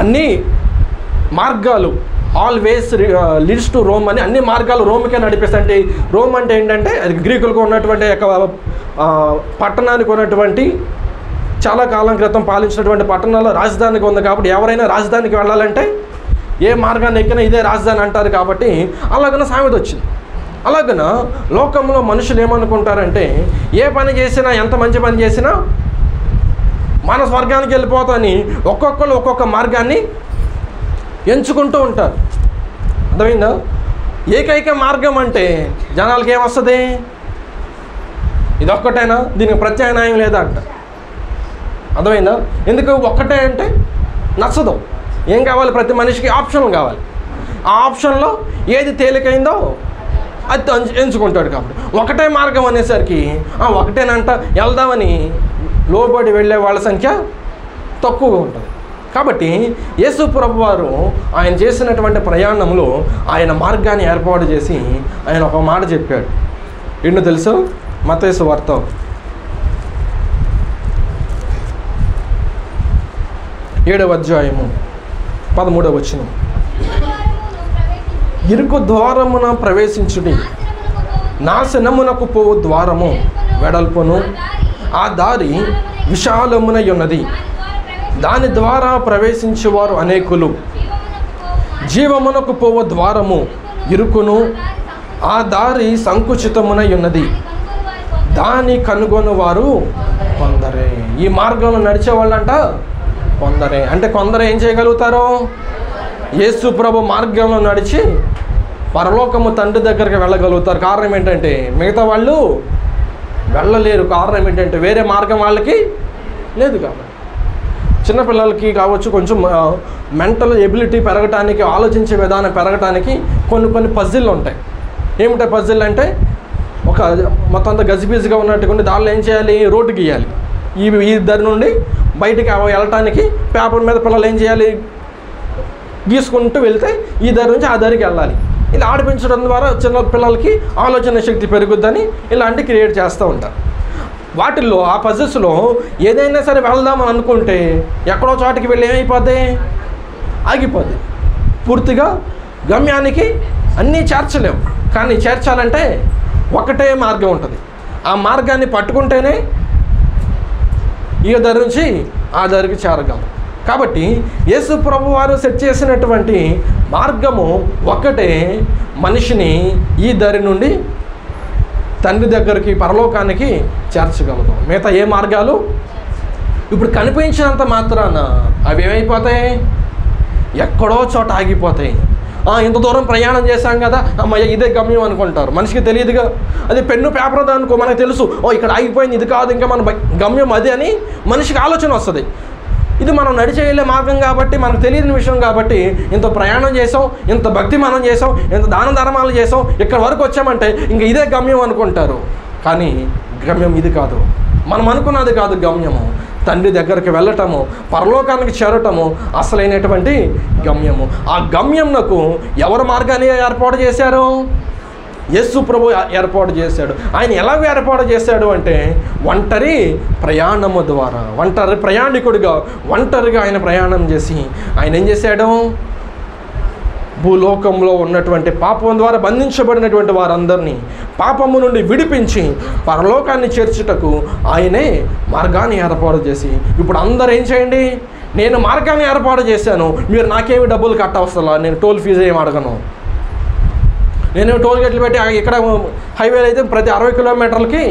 అన్ని మార్గాలు all ways leads to Rome అని, అన్ని మార్గాలు రోమ్కే నడిపిస్తాయి. రోమ్ అంటే ఏంటంటే అది గ్రీకులకు ఉన్నటువంటి పట్టణానికి ఉన్నటువంటి చాలా కాలం క్రితం పాలించినటువంటి పట్టణాల్లో రాజధానికి ఉంది కాబట్టి ఎవరైనా రాజధానికి వెళ్ళాలంటే ఏ మార్గాన్ని ఎక్కినా ఇదే రాజధాని అంటారు కాబట్టి అలాగన సామెత వచ్చింది. అలాగన లోకంలో మనుషులు ఏమనుకుంటారంటే ఏ పని చేసినా, ఎంత మంచి పని చేసినా మన స్వర్గానికి వెళ్ళిపోతాని ఒక్కొక్కరు ఒక్కొక్క మార్గాన్ని ఎంచుకుంటూ ఉంటారు. అర్థమైందా? ఏకైక మార్గం అంటే జనాలకి ఏమొస్తుంది? ఇదొక్కటేనా, దీనికి ప్రత్యామ్నాయం లేదా అంట. అర్థమైందా? ఎందుకు ఒక్కటే అంటే నచ్చదు. ఏం కావాలి? ప్రతి మనిషికి ఆప్షన్ కావాలి. ఆ ఆప్షన్లో ఏది తేలికైందో అది ఎంచుకుంటాడు. కాబట్టి ఒకటే మార్గం అనేసరికి ఒకటేనంట వెళ్దామని లోబడి వెళ్ళే వాళ్ళ సంఖ్య తక్కువగా ఉంటుంది. కాబట్టి యేసు ప్రభు వారు ఆయన చేసినటువంటి ప్రయాణంలో ఆయన మార్గాన్ని ఏర్పాటు చేసి ఆయన ఒక మాట చెప్పాడు. ఏంటో తెలుసు? మత్తయి సువార్త 7వ అధ్యాయము 13వ వచనం. ఇరుకు ద్వారమున ప్రవేశించుడి, నాశనమునకు పోవు ద్వారము వెడల్పును, ఆ దారి విశాలమునై ఉన్నది, దాని ద్వారా ప్రవేశించేవారు అనేకులు. జీవమునకు పోవు ద్వారము ఇరుకును, ఆ దారి సంకుచితమునై ఉన్నది, దాని కనుగొనువారు కొందరే. ఈ మార్గంలో నడిచేవాళ్ళంట కొందరే. అంటే కొందరు ఏం చేయగలుగుతారో? యేసు ప్రభు మార్గంలో నడిచి పరలోకము తండ్రి దగ్గరికి వెళ్ళగలుగుతారు. కారణం ఏంటంటే మిగతా వాళ్ళు వెళ్ళలేరు. కారణం ఏంటంటే వేరే మార్గం వాళ్ళకి లేదు. కాబట్టి చిన్నపిల్లలకి కావచ్చు, కొంచెం మెంటల్ ఎబిలిటీ పెరగటానికి, ఆలోచించే విధానం పెరగటానికి కొన్ని పజిల్ ఉంటాయి. ఏమిటా పజిల్ అంటే ఒక మొత్తం అంతా గజిబిజిగా ఉన్నట్టుకుంటే దానిలో ఏం చేయాలి? రోడ్డు గీయాలి. ఈ దారి నుండి బయటికి వెళ్ళటానికి పేపర్ మీద పిల్లలు ఏం చేయాలి? గీసుకుంటూ వెళ్తే ఈ దారి నుంచి ఆ దారికి వెళ్ళాలి. ఇలా ఆడిపించడం ద్వారా చిన్న పిల్లలకి ఆలోచన శక్తి పెరుగుద్దని ఇలాంటి క్రియేట్ చేస్తూ ఉంటారు. వాటిల్లో ఆ పజిల్స్లో ఏదైనా సరే వెళ్దామని అనుకుంటే ఎక్కడో చోటికి వెళ్ళి ఏమైపోద్ది? ఆగిపోద్ది. పూర్తిగా గమ్యానికి అన్నీ చేర్చలేము. కానీ చేర్చాలంటే ఒకటే మార్గం ఉంటుంది. ఆ మార్గాన్ని పట్టుకుంటేనే ఈ దారి నుంచి ఆ దారికి చేరగలరు. కాబట్టి యేసు ప్రభు వారు సెట్ చేసినటువంటి మార్గము ఒక్కటే మనిషిని ఈ దారి నుండి తండ్రి దగ్గరికి, పరలోకానికి చేర్చగలదు. మిగతా ఏ మార్గాలు ఇప్పుడు కనిపించినంత మాత్రాన అవి ఏమైపోతాయి? ఎక్కడో చోట ఆగిపోతాయి. ఇంత దూరం ప్రయాణం చేశాం కదా, అమ్మయ్య ఇదే గమ్యం అనుకుంటారు. మనిషికి తెలియదుగా. అది పెన్ను పేపర్ అనుకో, మనకు తెలుసు ఇక్కడ ఆగిపోయింది, ఇది కాదు ఇంకా మన గమ్యం అది అని మనిషికి ఆలోచన వస్తుంది. ఇది మనం నడిచి వెళ్ళే మార్గం కాబట్టి, మనకు తెలియని విషయం కాబట్టి ఇంత ప్రయాణం చేసాం, ఇంత భక్తి మనం చేసాం, ఇంత దాన ధర్మాలు చేసాం, ఇక్కడ వరకు వచ్చామంటే ఇంక ఇదే గమ్యం అనుకుంటారు. కానీ గమ్యం ఇది కాదు. మనం అనుకున్నది కాదు గమ్యము. తండ్రి దగ్గరికి వెళ్ళటము, పరలోకానికి చేరటము అసలైనటువంటి గమ్యము. ఆ గమ్యంకు ఎవరు మార్గాన్ని ఏర్పాటు చేశారు? యేసు ప్రభు ఏర్పాటు చేశాడు. ఆయన ఎలా ఏర్పాటు చేశాడు అంటే ఒంటరి ప్రయాణము ద్వారా, ఒంటరి ప్రయాణికుడిగా ఒంటరిగా ఆయన ప్రయాణం చేసి ఆయన ఏం చేశాడు? భూలోకంలో ఉన్నటువంటి పాపం ద్వారా బంధించబడినటువంటి వారందరినీ పాపము నుండి విడిపించి పరలోకాన్ని చేర్చుటకు ఆయనే మార్గాన్ని ఏర్పాటు చేసి, ఇప్పుడు అందరూ ఏం చేయండి, నేను మార్గాన్ని ఏర్పాటు చేశాను, మీరు నాకేమి డబ్బులు కట్టవసరం, నేను టోల్ ఫీజు ఏమి అడగను, నేను టోల్ గేట్లు పెట్టి ఇక్కడ హైవేలు అయితే ప్రతి 60 కిలోమీటర్లకి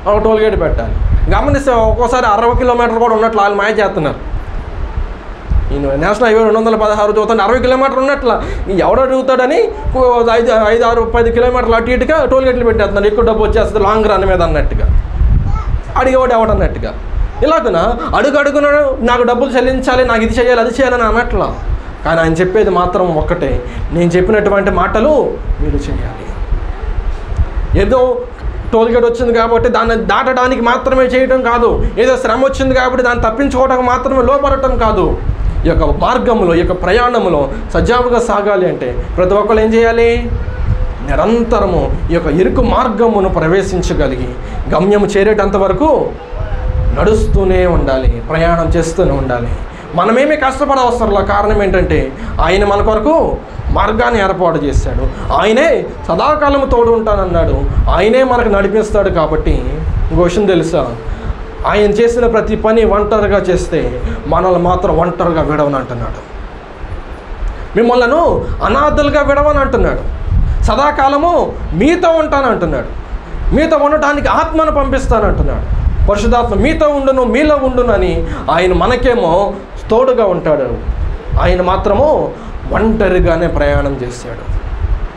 ఒక టోల్ గేట్ పెట్టాలి. గమనిస్తే ఒక్కోసారి 60 కిలోమీటర్లు కూడా ఉన్నట్లు వాళ్ళు మాయ చేస్తున్నారు. నేను నేషనల్ హైవే 216 చూస్తాను, 60 కిలోమీటర్లు ఉన్నట్ల ఎవడో అడుగుతాడని 5, 6, 10 కిలోమీటర్లు అటు ఇటుగా టోల్ గేట్లు పెట్టేస్తున్నారు. ఎక్కువ డబ్బు వచ్చేస్తుంది లాంగ్ రన్ మీద అన్నట్టుగా, అడిగేవాడు ఎవడన్నట్టుగా. ఇలాగున అడుగున నాకు డబ్బులు చెల్లించాలి, నాకు ఇది చేయాలి అది చేయాలని అన్నట్లా. కానీ ఆయన చెప్పేది మాత్రం ఒక్కటే, నేను చెప్పినటువంటి మాటలు మీరు చేయాలి. ఏదో టోల్ గేట్ వచ్చింది కాబట్టి దాన్ని దాటడానికి మాత్రమే చేయటం కాదు, ఏదో శ్రమ వచ్చింది కాబట్టి దాన్ని తప్పించుకోవడానికి మాత్రమే లోపడటం కాదు. ఈ యొక్క మార్గంలో, ఈ యొక్క ప్రయాణంలో సజావుగా సాగాలి అంటే ప్రతి ఒక్కరు ఏం చేయాలి? నిరంతరము ఈ యొక్క ఇరుకు మార్గమును ప్రవేశించగలిగి గమ్యము చేరేటంత వరకు నడుస్తూనే ఉండాలి, ప్రయాణం చేస్తూనే ఉండాలి. మనమేమీ కష్టపడవసరంలా. కారణం ఏంటంటే ఆయన మన కొరకు మార్గాన్ని ఏర్పాటు చేశాడు. ఆయనే సదాకాలం తోడు ఉంటానన్నాడు. ఆయనే మనకు నడిపిస్తాడు. కాబట్టి ఇంకో విషయం తెలుసా, ఆయన చేసిన ప్రతి పని ఒంటరిగా చేస్తే మనల్ని మాత్రం ఒంటరిగా విడవని అంటున్నాడు. మిమ్మల్ని అనాథలుగా విడవని అంటున్నాడు. సదాకాలము మీతో ఉంటానంటున్నాడు. మీతో ఉండటానికి ఆత్మను పంపిస్తానంటున్నాడు. పరిశుద్ధాత్మ మీతో ఉండును, మీలో ఉండును అని ఆయన మనకేమో తోడుగా ఉంటాడు. ఆయన మాత్రము ఒంటరిగానే ప్రయాణం చేశాడు.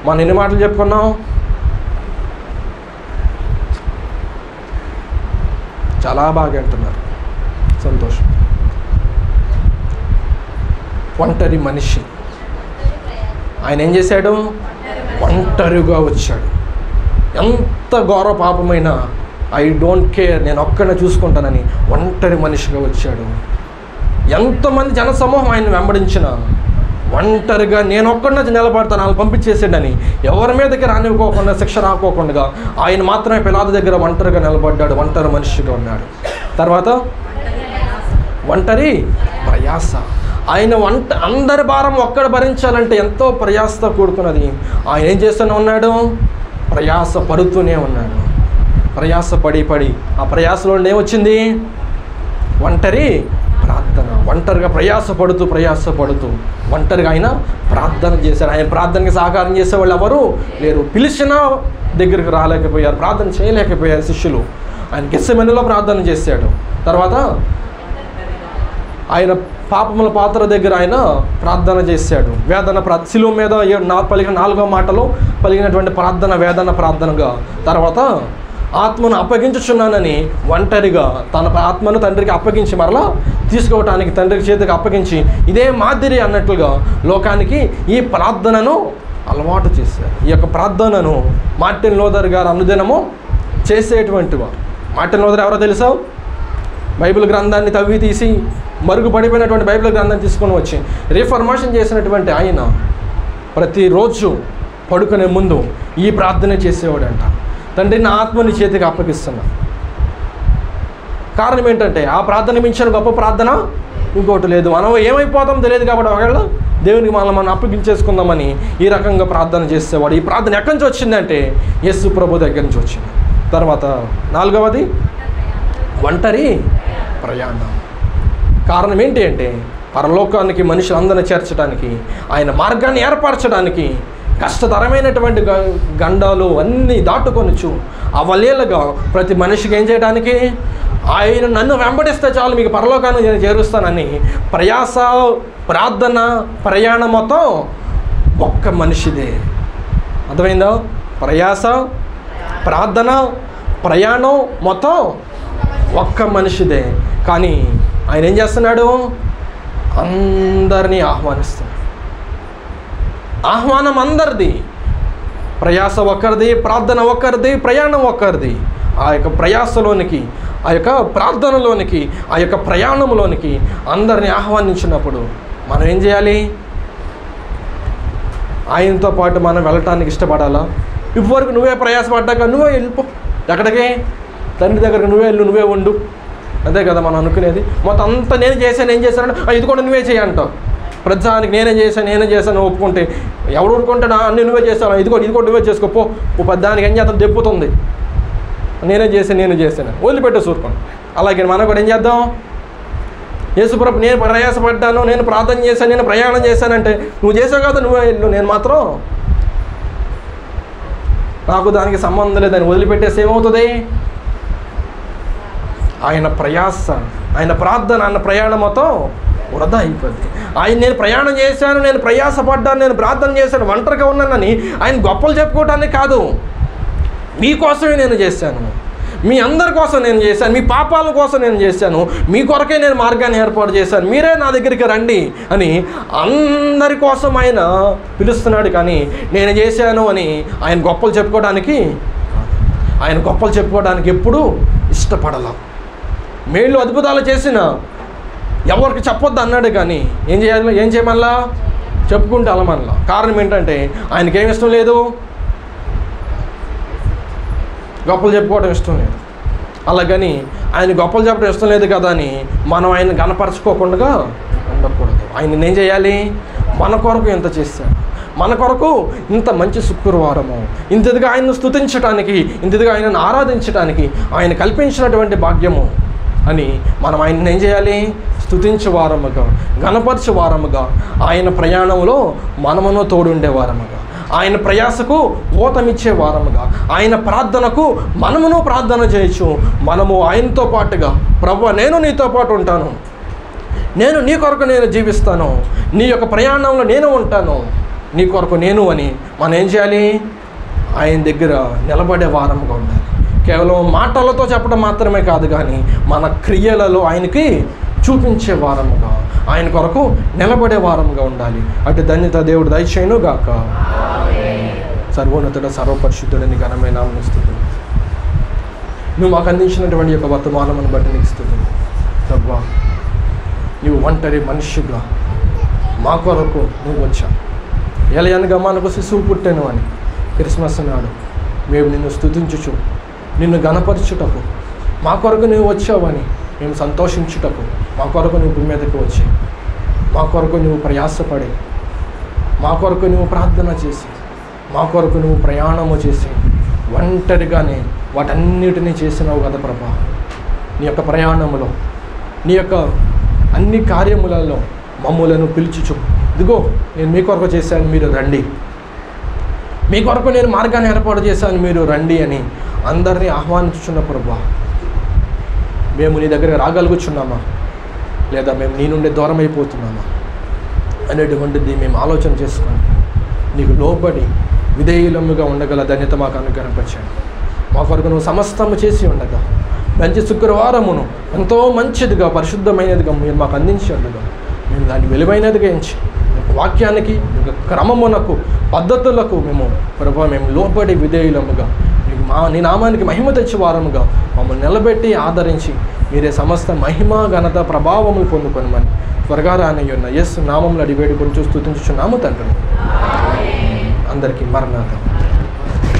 మనం ఎన్ని మాటలు చెప్పుకున్నాం? చాలా బాగా అంటున్నారు. సంతోషం. ఒంటరి మనిషి ఆయన ఏం చేశాడు? ఒంటరిగా వచ్చాడు. ఎంత ఘోర పాపమైనా ఐ డోంట్ కేర్, నేను ఒక్కడే చూసుకుంటానని ఒంటరి మనిషిగా వచ్చాడు. ఎంతమంది జనసమూహం ఆయన వెంబడించిన ఒంటరిగా నేను ఒక్కడినే నిలబడతాను, వాళ్ళు పంపించేసాడని ఎవరి మీదకి రానివ్వకోకుండా, శిక్ష రాకోకుండా ఆయన మాత్రమే పిలాతు దగ్గర ఒంటరిగా నిలబడ్డాడు. ఒంటరి మనిషిగా ఉన్నాడు. తర్వాత ఒంటరి ప్రయాస. ఆయన అందరి భారం ఒక్కడ భరించాలంటే ఎంతో ప్రయాసతో కూడుకున్నది. ఆయన ఏం చేస్తూనే ఉన్నాడు? ప్రయాస పడుతూనే ఉన్నాడు. ప్రయాస పడి ఆ ప్రయాసలో ఏమొచ్చింది? ఒంటరి ప్రార్థన. ఒంటరిగా ప్రయాసపడుతూ ఒంటరిగా ఆయన ప్రార్థన చేశారు. ఆయన ప్రార్థనకి సహకారం చేసేవాళ్ళు ఎవరు లేరు. పిలిచినా దగ్గరికి రాలేకపోయారు, ప్రార్థన చేయలేకపోయారు శిష్యులు. ఆయన గెత్సెమనీలో ప్రార్థన చేశాడు. తర్వాత ఆయన పాపముల పాత్ర దగ్గర ఆయన ప్రార్థన చేశాడు. వేదన శిలువ మీద పలికిన 4వ మాటలో పలికినటువంటి ప్రార్థన వేదన ప్రార్థనగా. తర్వాత ఆత్మను అప్పగించుచున్నానని ఒంటరిగా తన ఆత్మను తండ్రికి అప్పగించి మరలా తీసుకోవటానికి తండ్రికి చేతికి అప్పగించి ఇదే మాదిరి అన్నట్లుగా లోకానికి ఈ ప్రార్థనను అలవాటు చేశారు. ఈ యొక్క ప్రార్థనను మార్టిన్ లూథర్ గారు అనుదినము చేసేటువంటి వారు. మార్టిన్ లూథర్ ఎవరో తెలుసా? బైబిల్ గ్రంథాన్ని తవ్వి తీసి మరుగుపడిపోయినటువంటి బైబిల్ గ్రంథాన్ని తీసుకొని వచ్చి రిఫర్మేషన్ చేసినటువంటి ఆయన ప్రతిరోజు పడుకునే ముందు ఈ ప్రార్థన చేసేవాడంట. తండ్రి, నా ఆత్మని చేతికి అప్పగిస్తున్నా. కారణం ఏంటంటే ఆ ప్రార్థన మించిన గొప్ప ప్రార్థన ఇంకోటి లేదు. మనం ఏమైపోతాం తెలియదు కాబట్టి ఒకవేళ దేవునికి మనం అప్పగించేసుకుందామని ఈ రకంగా ప్రార్థన చేసేవాడు. ఈ ప్రార్థన ఎక్కడి నుంచి వచ్చిందంటే యేసు ప్రభు దగ్గర నుంచి వచ్చింది. తర్వాత 4వది ఒంటరి ప్రయాణం. కారణం ఏంటి అంటే పరలోకానికి మనుషులందరినీ చేర్చడానికి, ఆయన మార్గాన్ని ఏర్పరచడానికి కష్టతరమైనటువంటి గండాలు అన్నీ దాటుకొనొచ్చు అవలేలుగా ప్రతి మనిషికి ఏం చేయడానికి, ఆయన నన్ను వెంబడిస్తే చాలు మీకు పరలోకాన్ని నేను చేరుస్తానని ప్రయాస, ప్రార్థన, ప్రయాణం మొత్తం ఒక్క మనిషిదే. అర్థమైందా? ప్రయాస, ప్రార్థన, ప్రయాణం మొత్తం ఒక్క మనిషిదే. కానీ ఆయన ఏం చేస్తున్నాడు? అందరినీ ఆహ్వానిస్తున్నాడు. ఆహ్వానం అందరిది. ప్రయాస ఒక్కరిది, ప్రార్థన ఒక్కరిది, ప్రయాణం ఒక్కరిది. ఆ యొక్క ప్రయాసలోనికి, ఆ యొక్క ప్రార్థనలోనికి, ఆ యొక్క ప్రయాణంలోనికి అందరినీ ఆహ్వానించినప్పుడు మనం ఏం చేయాలి? ఆయనతో పాటు మనం వెళ్ళటానికి ఇష్టపడాలా? ఇప్పటివరకు నువ్వే ప్రయాసపడ్డాక నువ్వే వెళ్ళిపో, ఎక్కడికి? తండ్రి దగ్గరకు నువ్వే వెళ్ళు, నువ్వే ఉండు. అంతే కదా మనం అనుకునేది. మొత్తం అంతా నేను చేశాను, ఇది కూడా నువ్వే చేయంటావు. ప్రతిదానికి నేనే చేశాను ఒప్పుకుంటే ఎవడు ఊరుకుంటాడా? అన్నీ నువ్వే చేస్తాను, ఇది కూడా నువ్వే చేసుకోపో. పెద్దానికి ఏం చేస్తాం? దెప్పుతుంది. నేనే చేశాను వదిలిపెట్టే చూరుకోండి. అలాగే మనం కూడా ఏం చేద్దాం? యేసుప్రభు నేను ప్రయాసపడ్డాను, నేను ప్రార్థన చేశాను, నేను ప్రయాణం చేశానంటే నువ్వు చేసావు కదా, నువ్వే వెళ్ళు, నేను మాత్రం నాకు దానికి సంబంధం లేదని వదిలిపెట్టేసి ఏమవుతుంది? ఆయన ప్రయాస, ఆయన ప్రార్థన, ఆయన ప్రయాణం మొత్తం వృధా అయిపోద్ది. నేను ప్రయాణం చేశాను, నేను ప్రయాసపడ్డాను, నేను ప్రార్థన చేశాను, ఒంటరిగా ఉన్నానని ఆయన గొప్పలు చెప్పుకోవటానికి కాదు, మీకోసమే నేను చేశాను, మీ అందరి కోసం నేను చేశాను, మీ పాపాల కోసం నేను చేశాను, మీ కొరకే నేను మార్గాన్ని ఏర్పాటు చేశాను, మీరే నా దగ్గరికి రండి అని అందరి కోసం ఆయన పిలుస్తున్నాడు. కానీ నేను చేశాను అని ఆయన గొప్పలు చెప్పుకోవడానికి ఎప్పుడూ ఇష్టపడలా. మేళ్ళు అద్భుతాలు చేసిన ఎవరికి చెప్పొద్దు అన్నాడు. కానీ ఏం చేయమల్లా? చెప్పుకుంటే అలమల్లా. కారణం ఏంటంటే ఆయనకేమి ఇష్టం లేదు, గొప్పలు చెప్పుకోవడం ఇష్టం లేదు. అలాగని ఆయన గొప్పలు చెప్పడం ఇష్టం లేదు కదా అని మనం ఆయన గణపరచుకోకుండా ఉండకూడదు. ఆయన ఏం చేయాలి? మన కొరకు ఎంత చేశాడు, మన కొరకు ఇంత మంచి శుక్రవారము, ఇంతదిగా ఆయన్ను స్తుతించడానికి, ఇంతదిగా ఆయనను ఆరాధించడానికి ఆయన కల్పించినటువంటి భాగ్యము అని మనం ఆయన్ని ఏం చేయాలి? స్తుతించే వారముగా, గణపరిచే వారముగా, ఆయన ప్రయాణంలో మనమును తోడుండే వారముగా, ఆయన ప్రయాసకు ఓతమిచ్చే వారముగా, ఆయన ప్రార్థనకు మనమును ప్రార్థన చేయొచ్చు. మనము ఆయనతో పాటుగా, ప్రభువా నేను నీతో పాటు ఉంటాను, నేను నీ కొరకు నేను జీవిస్తాను, నీ యొక్క ప్రయాణంలో నేను ఉంటాను, నీ కొరకు నేను అని మనం ఏం చేయాలి? ఆయన దగ్గర నిలబడే వారముగా ఉండాలి. కేవలం మాటలతో చెప్పడం మాత్రమే కాదు, కానీ మన క్రియలలో ఆయనకి చూపించే వారముగా, ఆయన కొరకు నిలబడే వారముగా ఉండాలి. అటు ధన్యత దేవుడు దయచేయును గాక. సర్వోన్నతుడ, సర్వపరిశుద్ధుడిని ఘనమైన నామమున స్తుతులు. నువ్వు మాకు అందించినటువంటి యొక్క వర్తమానమును బట్టి నీకు స్తుతులు ప్రభువా. నువ్వు ఒంటరి మనిషిగా మా కొరకు నువ్వు వచ్చావు. ఎలయనగా మనకు శిశువు పుట్టెను అని క్రిస్మస్ నాడు మేము నిన్ను స్తుతించుచు, నిన్ను గణపరచుటకు మా కొరకు నువ్వు వచ్చావని మేము సంతోషించుటకు, మా కొరకు నువ్వు భూమి మీదకి వచ్చి, మా కొరకు నువ్వు ప్రయాసపడి, మా కొరకు నువ్వు ప్రార్థన చేసి, మా కొరకు నువ్వు ప్రయాణము చేసి, ఒంటరిగానే వాటన్నిటినీ చేసినావు కదా ప్రభా. నీ యొక్క ప్రయాణంలో, నీ యొక్క అన్ని కార్యములలో మమ్ములను పిలుచుచు, ఇదిగో నేను మీ కొరకు చేశాను, మీరు రండి, మీ కొరకు నేను మార్గాన్ని ఏర్పాటు చేశాను, మీరు రండి అని అందరినీ ఆహ్వానించుచున్న ప్రభా. మేము నీ దగ్గర రాగలుగుచున్నామా, లేదా మేము నీ నుండి దూరం అయిపోతున్నామా అనేటువంటిది మేము ఆలోచన చేసుకొని నీకు లోబడి విధేయులముగా ఉండగల ధన్యత మాకు అనుగ్రహించండి. మా కొరకు నువ్వు సమస్తము చేసి ఉండగా మంచి శుక్రవారమును ఎంతో మంచిదిగా, పరిశుద్ధమైనదిగా మీరు మాకు అందించి ఉండగా మేము దాన్ని విలువైనదిగా ఎంచి వాక్యానికి, క్రమమునకు, పద్ధతులకు మేము ప్రభావ మేము లోబడి విధేయులముగా నీ నామానికి మహిమ తెచ్చి వారముగా మమ్మల్ని నిలబెట్టి ఆదరించి మీరే సమస్త మహిమ, ఘనత, ప్రభావములు పొందుకొనమని త్వరగా రానయ్యున్న యేసు నామములో అడిగి వేడుకొని స్తుతించుచున్నాము తండ్రి. అందరికీ మరణాత.